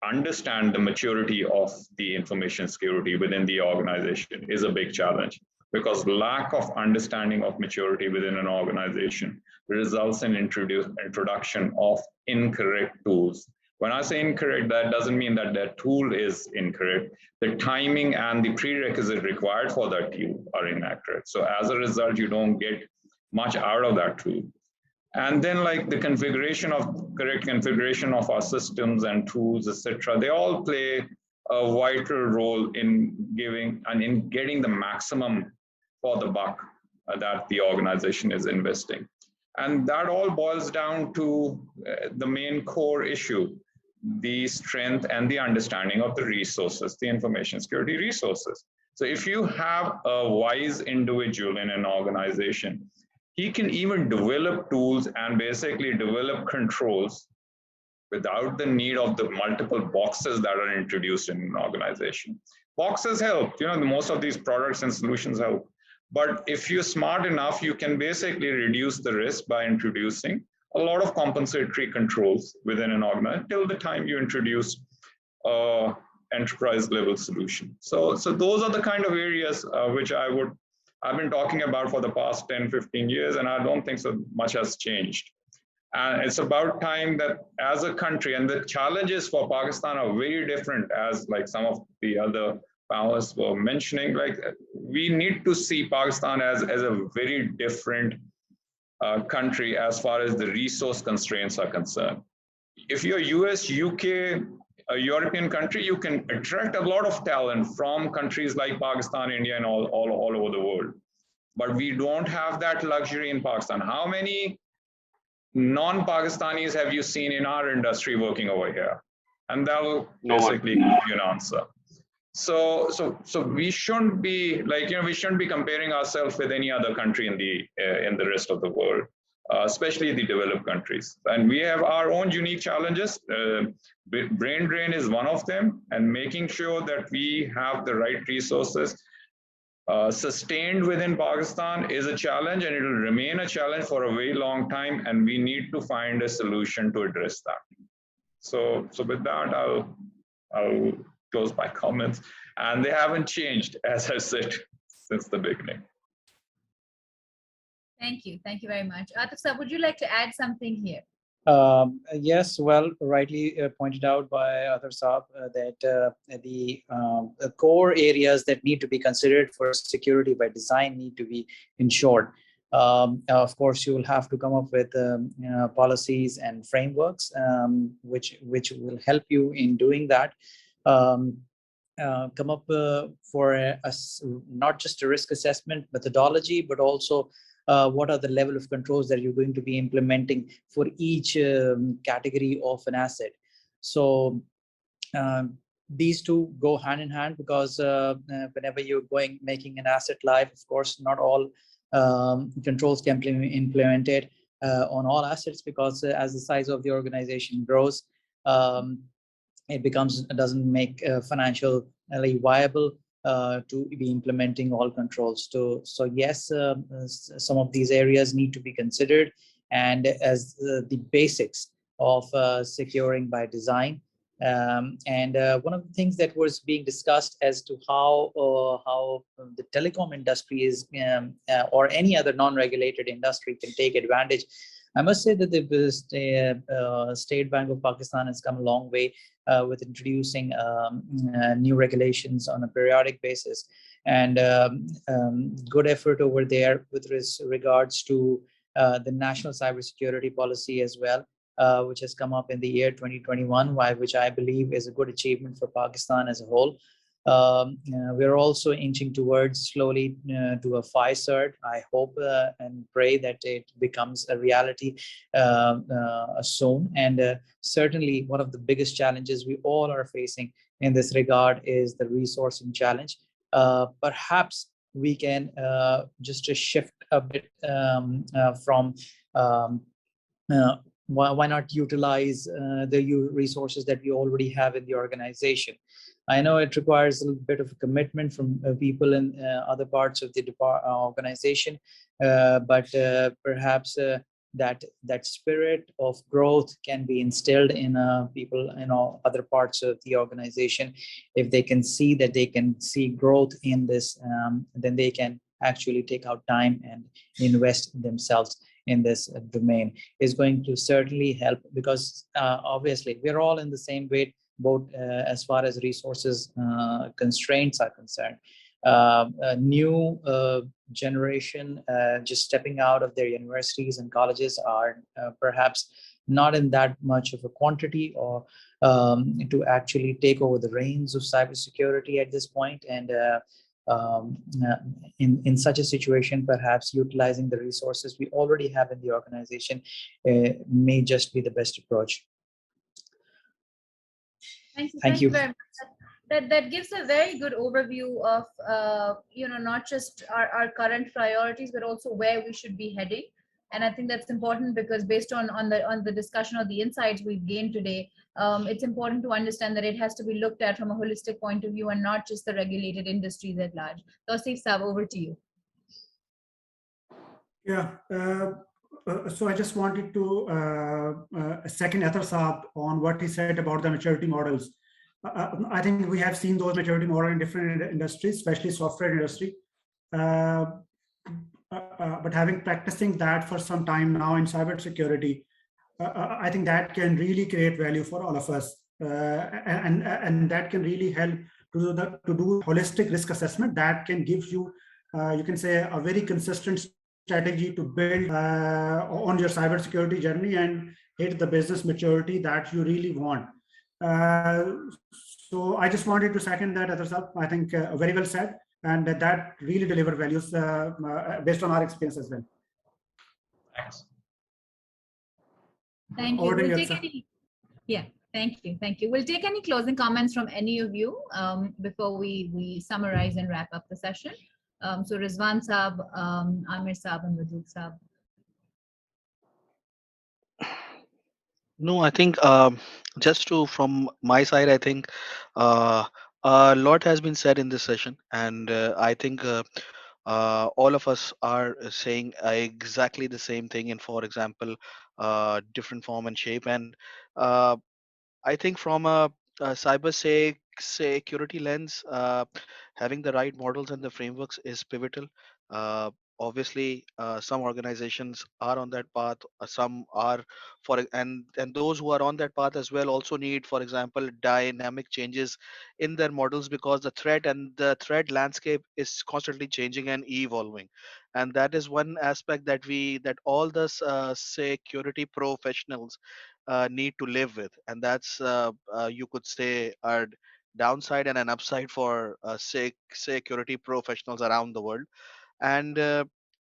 understand the maturity of the information security within the organization is a big challenge, because lack of understanding of maturity within an organization results in introduction of incorrect tools. When I say incorrect, that doesn't mean that that tool is incorrect. The timing and the prerequisite required for that tool are inaccurate. So as a result, you don't get much out of that tool. And then the correct configuration of our systems and tools, etc., they all play a vital role in giving and in getting the maximum for the buck that the organization is investing. And that all boils down to the main core issue, the strength and the understanding of the resources, the information security resources. So if you have a wise individual in an organization, he can even develop tools and basically develop controls without the need of the multiple boxes that are introduced in an organization. Boxes help, most of these products and solutions help. But if you're smart enough, you can basically reduce the risk by introducing a lot of compensatory controls within an organization till the time you introduce enterprise level solution. So those are the kind of areas which I've been talking about for the past 10, 15 years, and I don't think so much has changed. And it's about time that as a country, and the challenges for Pakistan are very different, as some of the other panelists were mentioning. We need to see Pakistan as a very different country as far as the resource constraints are concerned. If you're US, UK, a European country, you can attract a lot of talent from countries like Pakistan, India, and all over the world. But we don't have that luxury in Pakistan. How many non-Pakistanis have you seen in our industry working over here? And that will basically give you an answer. So we shouldn't be we shouldn't be comparing ourselves with any other country in the rest of the world, especially the developed countries. And we have our own unique challenges. Brain drain is one of them, and making sure that we have the right resources sustained within Pakistan is a challenge, and it will remain a challenge for a very long time. And we need to find a solution to address that. So with that, I'll close my comments, and they haven't changed, as I said, since the beginning. Thank you very much. Atif, would you like to add something here? Yes, well, rightly pointed out by Athar Saab that the core areas that need to be considered for security by design need to be ensured. Of course, you will have to come up with policies and frameworks which will help you in doing that. Come up for not just a risk assessment methodology, but also what are the level of controls that you're going to be implementing for each category of an asset. So these two go hand in hand, because whenever you're making an asset live, of course, not all controls can be implemented on all assets, because as the size of the organization grows, it doesn't make financially viable to be implementing all controls. So yes, some of these areas need to be considered, and as the basics of securing by design. And one of the things that was being discussed as to how the telecom industry is, or any other non-regulated industry, can take advantage. I must say that the State Bank of Pakistan has come a long way with introducing new regulations on a periodic basis, and good effort over there with regards to the national cybersecurity policy as well, which has come up in the year 2021, which I believe is a good achievement for Pakistan as a whole. We're also inching towards slowly to a FI cert. I hope and pray that it becomes a reality soon. And certainly one of the biggest challenges we all are facing in this regard is the resourcing challenge. Perhaps we can just shift a bit from why not utilize the resources that we already have in the organization. I know it requires a little bit of a commitment from people in other parts of the organization, but perhaps that spirit of growth can be instilled in people in all other parts of the organization. If they can see that they can see growth in this, then they can actually take out time and invest themselves in this domain. Is going to certainly help, because obviously we're all in the same boat as far as resources constraints are concerned. A new generation just stepping out of their universities and colleges are perhaps not in that much of a quantity or to actually take over the reins of cybersecurity at this point. And in such a situation, perhaps utilizing the resources we already have in the organization may just be the best approach. Thank you very much. That gives a very good overview of not just our current priorities, but also where we should be heading. And I think that's important, because based on the discussion or the insights we've gained today, it's important to understand that it has to be looked at from a holistic point of view and not just the regulated industries at large. Tauseef Saab, over to you. Yeah. So I just wanted to second Athar Saab on what he said about the maturity models. I think we have seen those maturity models in different industries, especially software industry. But having practicing that for some time now in cybersecurity, I think that can really create value for all of us, and that can really help to do holistic risk assessment that can give you, you can say, a very consistent strategy to build on your cybersecurity journey and hit the business maturity that you really want. So I just wanted to second that, Athar. I think very well said, and that really deliver values based on our experience as well. Thanks. Thank you. We'll take any, yeah, thank you. We'll take any closing comments from any of you before we summarize and wrap up the session. So Rizwan Saab, Amir Saab, and Wadood Saab. No, I think from my side, I think a lot has been said in this session, and I think all of us are saying exactly the same thing in, for example, different form and shape. And I think from a security lens, having the right models and the frameworks is pivotal. Obviously, some organizations are on that path. Some are and those who are on that path as well also need, for example, dynamic changes in their models, because the threat landscape is constantly changing and evolving. And that is one aspect that all the security professionals need to live with, and that's you could say a downside and an upside for security professionals around the world. And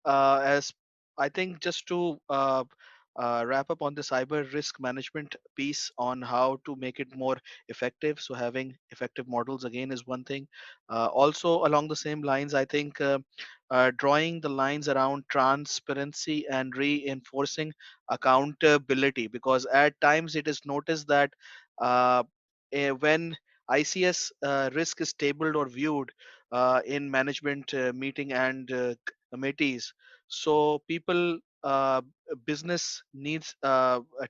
as I think, just to wrap up on the cyber risk management piece on how to make it more effective. So having effective models again is one thing. Also along the same lines, I think drawing the lines around transparency and reinforcing accountability, because at times it is noticed that when ICS risk is tabled or viewed in management meeting and committees, so people business needs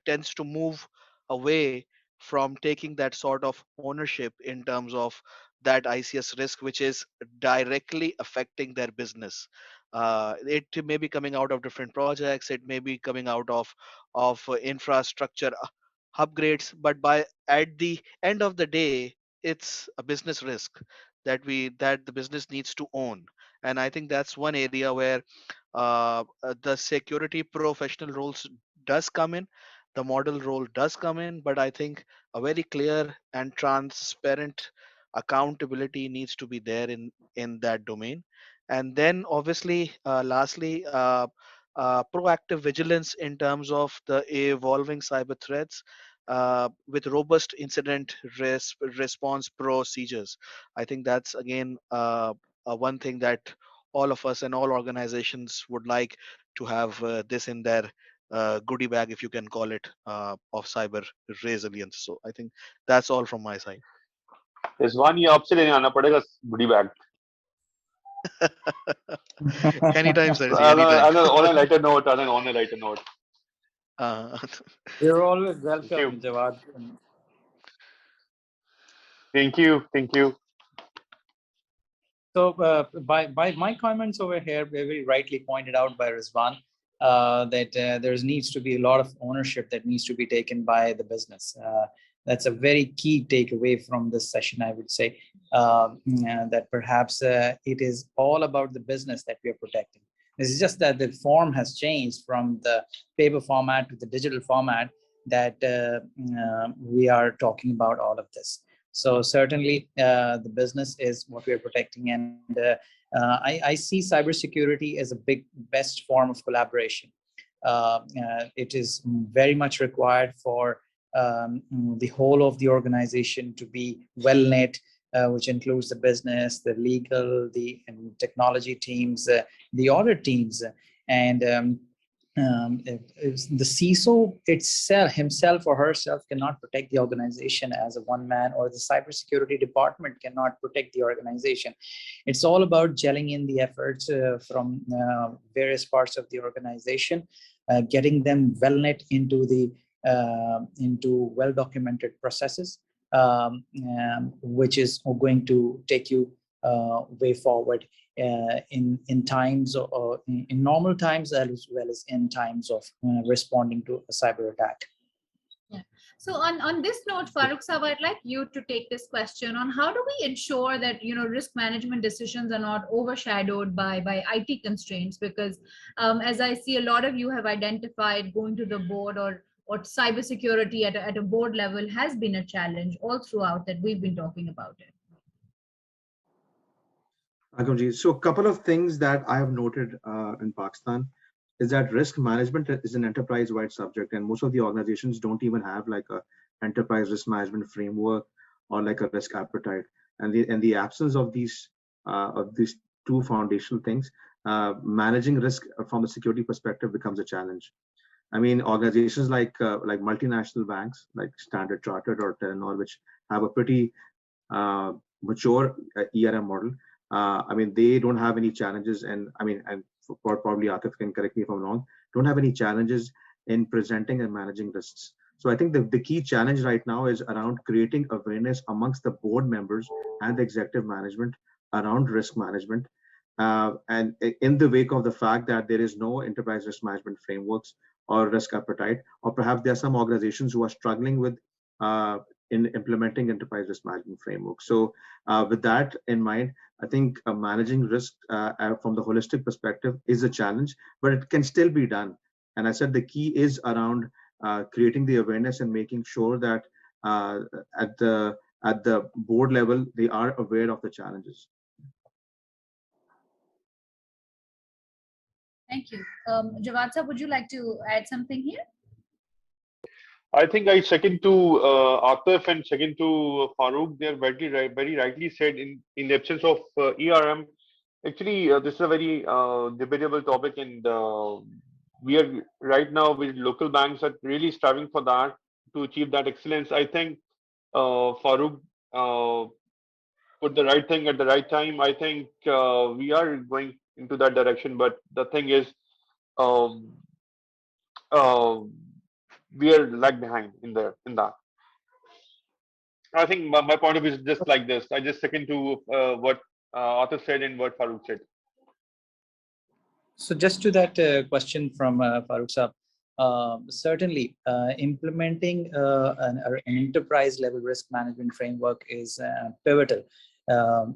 tends to move away from taking that sort of ownership in terms of that ICS risk, which is directly affecting their business. It may be coming out of different projects. It may be coming out of infrastructure upgrades, but by at the end of the day, it's a business risk that the business needs to own. And I think that's one area where the security professional roles does come in, the model role does come in, but I think a very clear and transparent accountability needs to be there in that domain. And then obviously lastly proactive vigilance in terms of the evolving cyber threats with robust incident response procedures. I think that's again one thing that all of us and all organizations would like to have this in their goodie bag, if you can call it, of cyber resilience. So I think that's all from my side. Rizwan, ये आपसे लेने आना पड़ेगा goodie bag. Anytime, sir. Anytime. On a lighter note, on a lighter note. Uh, You're always Thank you. welcome, Jawad. Thank you. Thank you. So by my comments over here, very rightly pointed out by Rizwan, that there needs to be a lot of ownership that needs to be taken by the business. That's a very key takeaway from this session, I would say, that perhaps it is all about the business that we are protecting. This is just that the form has changed from the paper format to the digital format that we are talking about all of this. So certainly the business is what we're protecting, and I see cybersecurity as a best form of collaboration. It is very much required for the whole of the organization to be well knit, which includes the business, the legal, the technology teams, the audit teams, and the CISO himself or herself cannot protect the organization as a one man, or the cybersecurity department cannot protect the organization. It's all about gelling in the efforts from various parts of the organization, getting them well knit into well documented processes, which is going to take you way forward in times or in normal times, as well as in times of responding to a cyber attack. Yeah. So on this note, Farooq Sahab, I'd like you to take this question on how do we ensure that risk management decisions are not overshadowed by IT constraints, because as I see, a lot of you have identified going to the board or cybersecurity at a board level has been a challenge all throughout that we've been talking about it. So a couple of things that I have noted in Pakistan is that risk management is an enterprise-wide subject, and most of the organizations don't even have like a enterprise risk management framework or like a risk appetite. And the absence of these two foundational things, managing risk from a security perspective becomes a challenge. I mean, organizations like multinational banks like Standard Chartered or Telenor, which have a pretty mature ERM model. I mean, they don't have any challenges, and I mean, and probably Atif can correct me if I'm wrong, don't have any challenges in presenting and managing risks. So I think the key challenge right now is around creating awareness amongst the board members and the executive management around risk management. And in the wake of the fact that there is no enterprise risk management frameworks or risk appetite, or perhaps there are some organizations who are struggling with in implementing enterprise risk management framework. So with that in mind, I think managing risk from the holistic perspective is a challenge, but it can still be done. And I said the key is around creating the awareness and making sure that at the board level, they are aware of the challenges. Thank you. Jawad sir, would you like to add something here? I think I second to Atif and second to Farooq. They're very rightly said in the absence of ERM. Actually, this is a very debatable topic, and we are right now with local banks are really striving for that to achieve that excellence. I think Farooq put the right thing at the right time. I think we are going into that direction, but the thing is, um, uh, we are lag behind in that. I think my point of view is just like this. I just second to what Atif said and what Farooq said. So just to that question from Farooq Saab, certainly implementing an enterprise level risk management framework is pivotal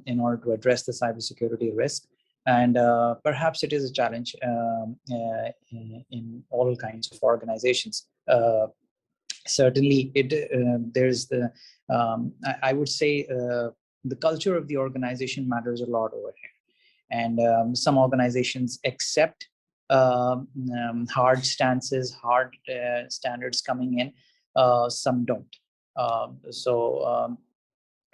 in order to address the cybersecurity risk. And perhaps it is a challenge in all kinds of organizations. Certainly, there's the I would say the culture of the organization matters a lot over here. And some organizations accept hard stances, hard standards coming in. Some don't.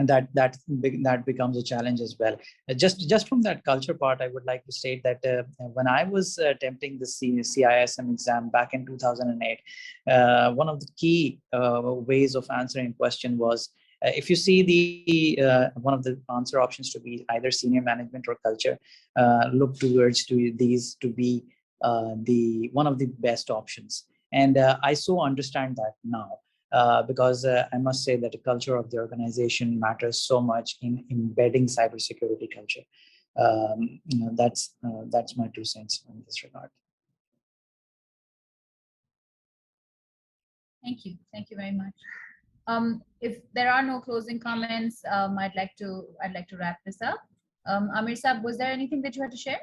And that becomes a challenge as well. Just from that culture part, I would like to state that when I was attempting the CISM exam back in 2008, one of the key ways of answering question was, if you see the one of the answer options to be either senior management or culture, look towards these to be the one of the best options. And I so understand that now. Because I must say that the culture of the organization matters so much in embedding cybersecurity culture. That's my 2 cents in this regard. Thank you very much. If there are no closing comments, I'd like to wrap this up. Amir Saab, was there anything that you had to share?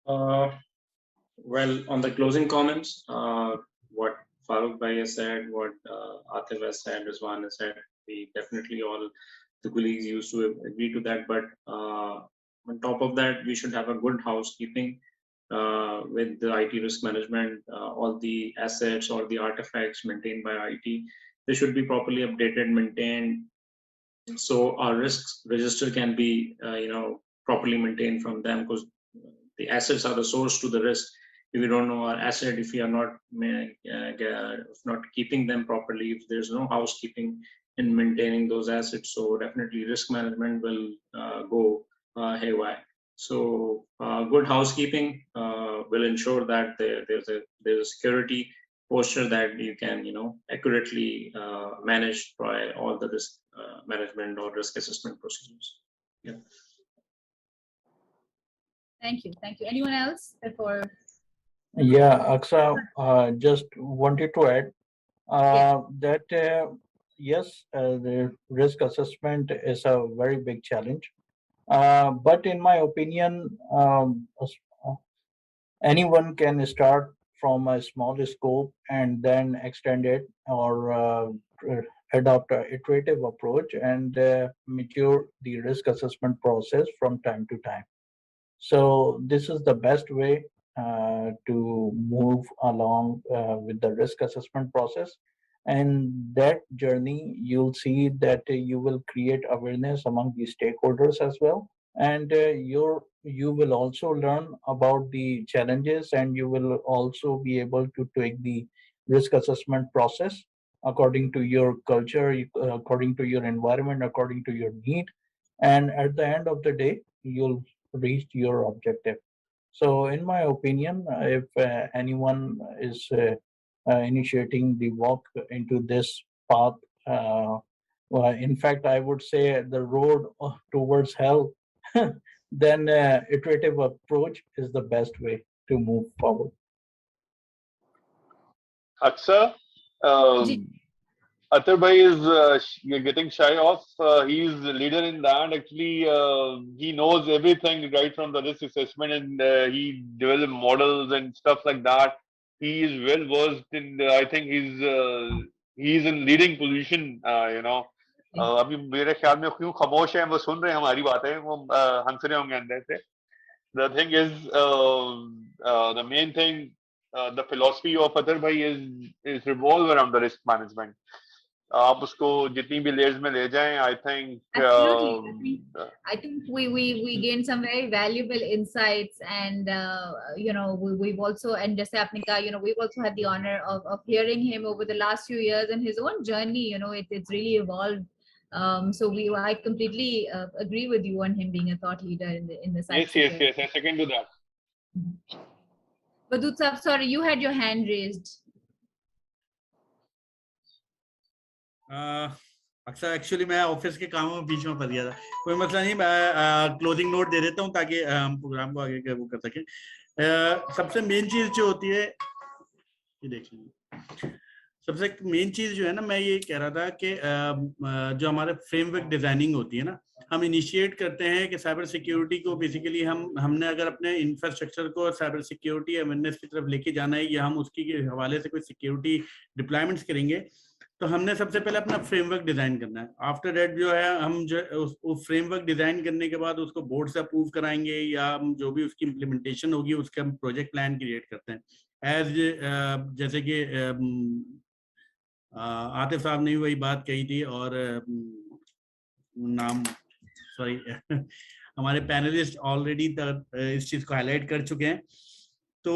Well, on the closing comments, what Farooq Bhai has said, what Atif has said, Rizwan has said, we definitely all the colleagues used to agree to that. But on top of that, we should have a good housekeeping with the IT risk management. All the assets or the artifacts maintained by IT, they should be properly updated, maintained, so our risks register can be properly maintained from them, because the assets are the source to the risk. If we don't know our asset, if we are not keeping them properly, if there's no housekeeping in maintaining those assets, so definitely risk management will go haywire. So good housekeeping will ensure that there's a security posture that you can accurately manage by all the risk management or risk assessment procedures. Yeah. Thank you. Anyone else before? Yeah, Aksa, just wanted to add that yes, the risk assessment is a very big challenge. But in my opinion, anyone can start from a small scope and then extend it, or adopt an iterative approach and mature the risk assessment process from time to time. So this is the best way to move along with the risk assessment process. And that journey, you'll see that you will create awareness among the stakeholders as well. And you will also learn about the challenges, and you will also be able to take the risk assessment process according to your culture, according to your environment, according to your need. And at the end of the day, you'll reach your objective. So in my opinion, if anyone is initiating the walk into this path, well, in fact, I would say the road towards hell, then iterative approach is the best way to move forward. Aksa, Athar bhai is getting shy off. He's the leader in that. Actually, he knows everything right from the risk assessment, and he develops models and stuff like that. He is well versed in. I think he's in leading position. अभी मेरे ख्याल में क्यों खामोश है, वो सुन रहे हैं हमारी बातें, वो हंस रहे होंगे अंदर से. The thing is, the main thing the philosophy of Athar bhai is revolve around the risk management. آپ اس کو جتنی بھی لیئرز میں لے جائیں I think I think we gained some very valuable insights, and you know, we've also, and just you know, we've also had the honor of hearing him over the last few years and his own journey. You know, it's really evolved. So I completely agree with you on him being a thought leader in the cybersecurity. yes, I second to that. Wadood sir, sorry, you had your hand raised. اکثر actually میں office کے کاموں میں بیچ میں پھنس گیا تھا. کوئی مسئلہ نہیں, میں کلوزنگ نوٹ دے دیتا ہوں تاکہ ہم پروگرام کو آگے وہ کر سکیں. سب سے مین چیز جو ہوتی ہے, یہ دیکھ لیجیے, سب سے مین چیز جو ہے نا, میں یہ کہہ رہا تھا کہ جو ہمارے فریم ورک ڈیزائننگ ہوتی ہے نا, ہم انیشیٹ کرتے ہیں کہ سائبر سیکیورٹی کو بیسیکلی ہم نے اگر اپنے انفراسٹرکچر کو سائبر سیکیورٹی اویئرنیس کی طرف لے کے جانا ہے, یا ہم اس کی حوالے سے کوئی سیکیورٹی ڈپلائمنٹس کریں گے, تو ہم نے سب سے پہلے اپنا فریم ورک ڈیزائن کرنا ہے. آفٹر دیٹ جو ہے ہم جو فریم ورک ڈیزائن کرنے کے بعد اس کو بورڈ سے اپروو کرائیں گے, یا ہم جو بھی اس کی امپلیمنٹیشن ہوگی اس کا ہم پروجیکٹ پلان کریٹ کرتے ہیں. جیسے کہ عاطف صاحب نے وہی بات کہی تھی, اور نام سوری ہمارے پینلسٹ آلریڈی اس چیز کو ہائی لائٹ کر چکے ہیں. تو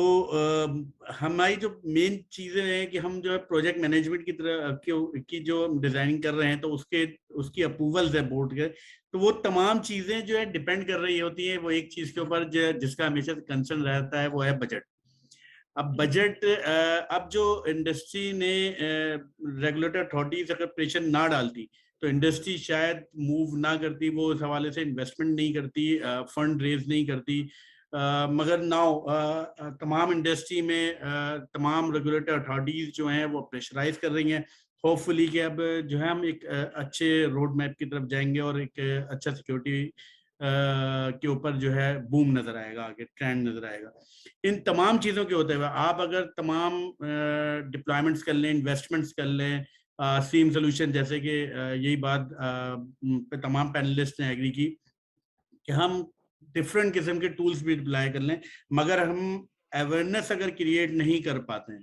ہماری جو مین چیزیں ہیں کہ ہم جو ہے پروجیکٹ مینجمنٹ کی طرح کی جو ڈیزائننگ کر رہے ہیں, تو اس کی اپروولز ہے بورڈ کے, تو وہ تمام چیزیں جو ہے ڈپینڈ کر رہی ہوتی ہیں وہ ایک چیز کے اوپر جس کا ہمیشہ کنسرن رہتا ہے, وہ ہے بجٹ. اب بجٹ, اب جو انڈسٹری نے ریگولیٹر اتھارٹیز اگر پریشر نہ ڈالتی تو انڈسٹری شاید موو نہ کرتی, وہ اس حوالے سے انویسٹمنٹ نہیں کرتی, فنڈ ریز نہیں کرتی. مگر ناؤ تمام انڈسٹری میں تمام ریگولیٹر اتھارٹیز جو ہیں وہ پریشرائز کر رہی ہیں. ہوپ فلی کہ اب جو ہے ہم ایک اچھے روڈ میپ کی طرف جائیں گے, اور ایک اچھا سیکورٹی کے اوپر جو ہے بوم نظر آئے گا, آگے ٹرینڈ نظر آئے گا. ان تمام چیزوں کے ہوتے ہوئے آپ اگر تمام ڈپلائمنٹس کر لیں, انویسٹمنٹس کر لیں, سیم سولوشن, جیسے کہ یہی بات پہ تمام پینلسٹ نے ایگری کی کہ ہم ڈفرینٹ قسم کے ٹولس بھی اپلائی کر لیں, مگر ہم اویئرنیس اگر کریٹ نہیں کر پاتے ہیں,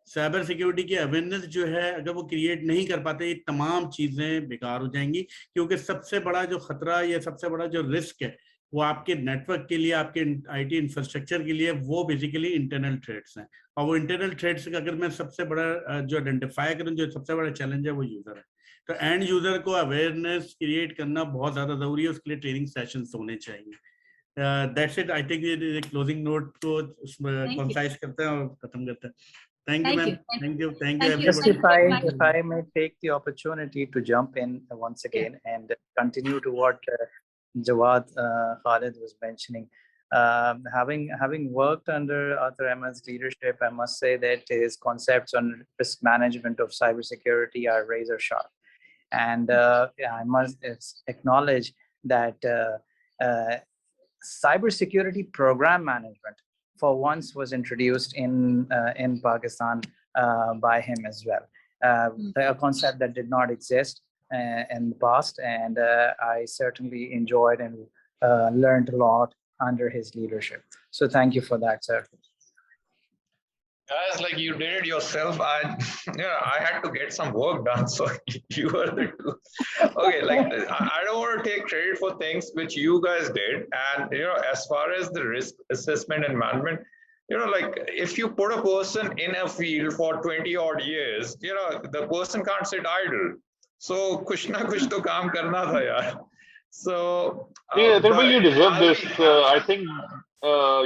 سائبر سیکیورٹی کی اویئرنیس جو ہے اگر وہ کریٹ نہیں کر پاتے, یہ تمام چیزیں بیکار ہو جائیں گی. کیونکہ سب سے بڑا جو خطرہ یا سب سے بڑا جو رسک ہے وہ آپ کے نیٹ ورک کے لیے, آپ کے آئی ٹی انفراسٹرکچر کے لیے, وہ بیسیکلی انٹرنل تھریٹس ہیں. اور وہ انٹرنل تھریٹس کا اگر میں سب سے بڑا جو آئیڈینٹیفائی کروں, جو سب سے بڑا چیلنج ہے وہ یوزر ہے. تو اینڈ یوزر کو اویئرنیس کریٹ کرنا بہت زیادہ ضروری ہے, اس کے لیے ٹریننگ سیشنز ہونے چاہیے. That's it. I think the closing note کو concise کرتے ہیں اور ختم کرتے ہیں. Thank you, ma'am. Thank you. Thank you, everybody. If I may take the opportunity to jump in once again and continue to what Jawad, Khalid was mentioning. Having worked under Athar Ahmed's leadership, I must say that his concepts on risk management of cybersecurity are razor sharp. And I must acknowledge that cybersecurity program management for once was introduced in Pakistan by him as well. A concept that did not exist in the past, and I certainly enjoyed and learned a lot under his leadership. So thank you for that, sir. Guys, like you did it yourself. I had to get some work done, so you were the two. Okay, like I don't want to take credit for things which you guys did. And as far as the risk assessment and management, like if you put a person in a field for 20 odd years, the person can't sit idle. So kuch na kuch to kaam karna tha yaar. So you deserve this. I think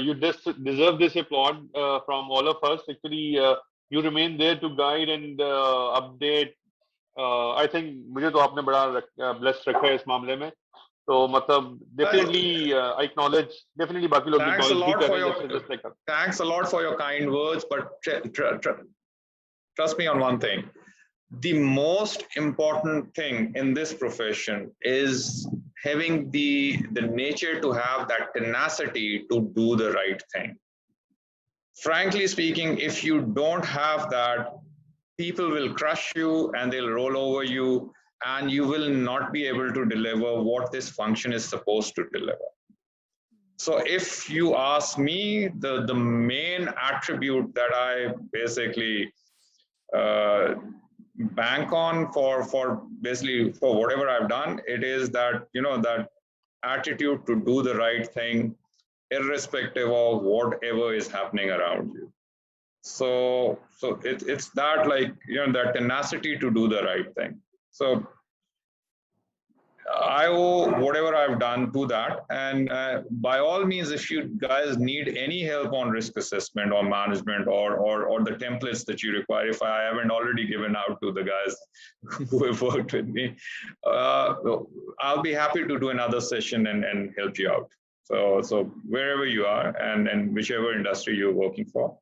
you deserve this applaud from all of us. Actually, you remain there to guide and update. I think mujhe to aapne bada blessed rakha hai is mamle mein. So matlab definitely I acknowledge, definitely baki log acknowledge bhi kar rahe. Thanks a lot for your kind words, but trust me on one thing. The most important thing in this profession is having the nature to have that tenacity to do the right thing. Frankly speaking, if you don't have that, people will crush you and they'll roll over you, and you will not be able to deliver what this function is supposed to deliver. So if you ask me, the main attribute that I basically bank on for basically for whatever I've done, it is that, you know, that attitude to do the right thing, irrespective of whatever is happening around you. So it's that, like, you know, that tenacity to do the right thing. So I owe whatever I've done to that. And by all means, if you guys need any help on risk assessment or management or the templates that you require, if I haven't already given out to the guys who have worked with me, I'll be happy to do another session and help you out. So wherever you are and whichever industry you're working for.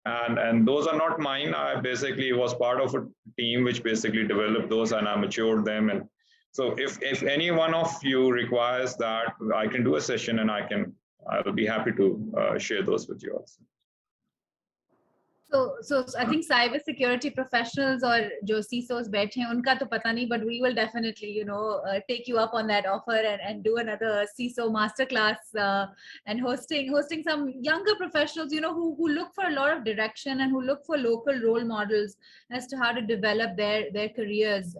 And those are not mine. I basically was part of a team which basically developed those, and I matured them. And so if any one of you requires that, I can do a session and I'll be happy to share those with you also. So I think cyber security professionals or jo CISOs बैठे हैं उनका तो पता नहीं, but we will definitely, you know, take you up on that offer and do another CISO masterclass and hosting some younger professionals, you know, who look for a lot of direction and who look for local role models as to how to develop their careers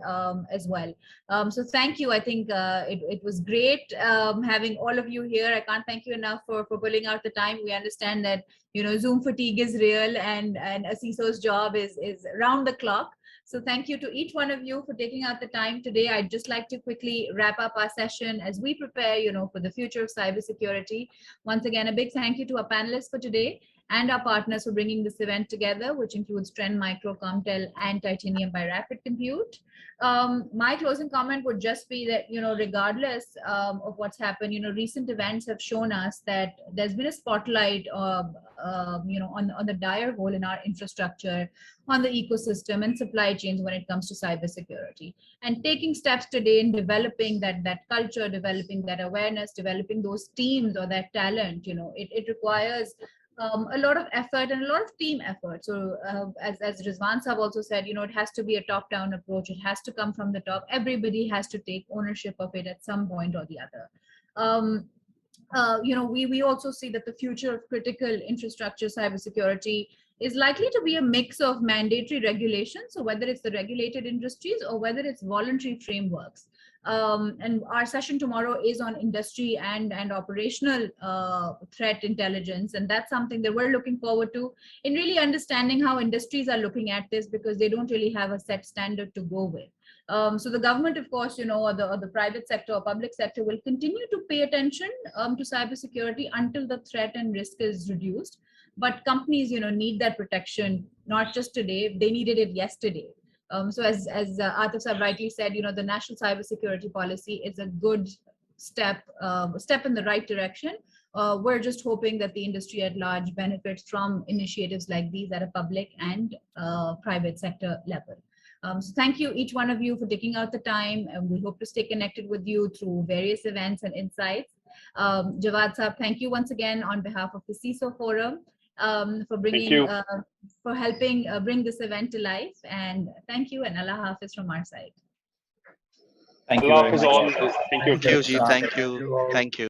as well. So thank you. I think it was great having all of you here. I can't thank you enough for pulling out the time. We understand that, you know, Zoom fatigue is real, and a CISO's job is round the clock. So thank you to each one of you for taking out the time today. I'd just like to quickly wrap up our session as we prepare, you know, for the future of cybersecurity. Once again, a big thank you to our panelists for today and our partners for bringing this event together, which includes Trend Micro, Comtel, and Titanium by Rapid Compute. My closing comment would just be that, you know, regardless of what's happened, you know, recent events have shown us that there's been a spotlight, you know, on the dire hole in our infrastructure, on the ecosystem and supply chains when it comes to cybersecurity. And taking steps today in developing that culture, developing that awareness, developing those teams or that talent, you know, it requires a lot of effort and a lot of team effort. So as Rizwan Sahab also said, you know, it has to be a top-down approach. It has to come from the top. Everybody has to take ownership of it at some point or the other. You know, we also see that the future of critical infrastructure cybersecurity is likely to be a mix of mandatory regulations. So whether it's the regulated industries or whether it's voluntary frameworks. And our session tomorrow is on industry and operational threat intelligence. And that's something that we're looking forward to in really understanding how industries are looking at this, because they don't really have a set standard to go with. So the government, of course, you know, or the private sector or public sector will continue to pay attention to cybersecurity until the threat and risk is reduced. But companies, you know, need that protection, not just today, they needed it yesterday. So as Atif rightly said, you know, the national cybersecurity policy is a good step in the right direction. We're just hoping that the industry at large benefits from initiatives like these at a public and private sector level. So thank you, each one of you, for taking out the time, and we hope to stay connected with you through various events and insights. Jawad Sahab, thank you once again on behalf of the CISO Forum for bringing, for helping bring this event to life. And thank you, and Allah Hafiz from our side. Thank you very much. Thank you. Thank you. Thank you.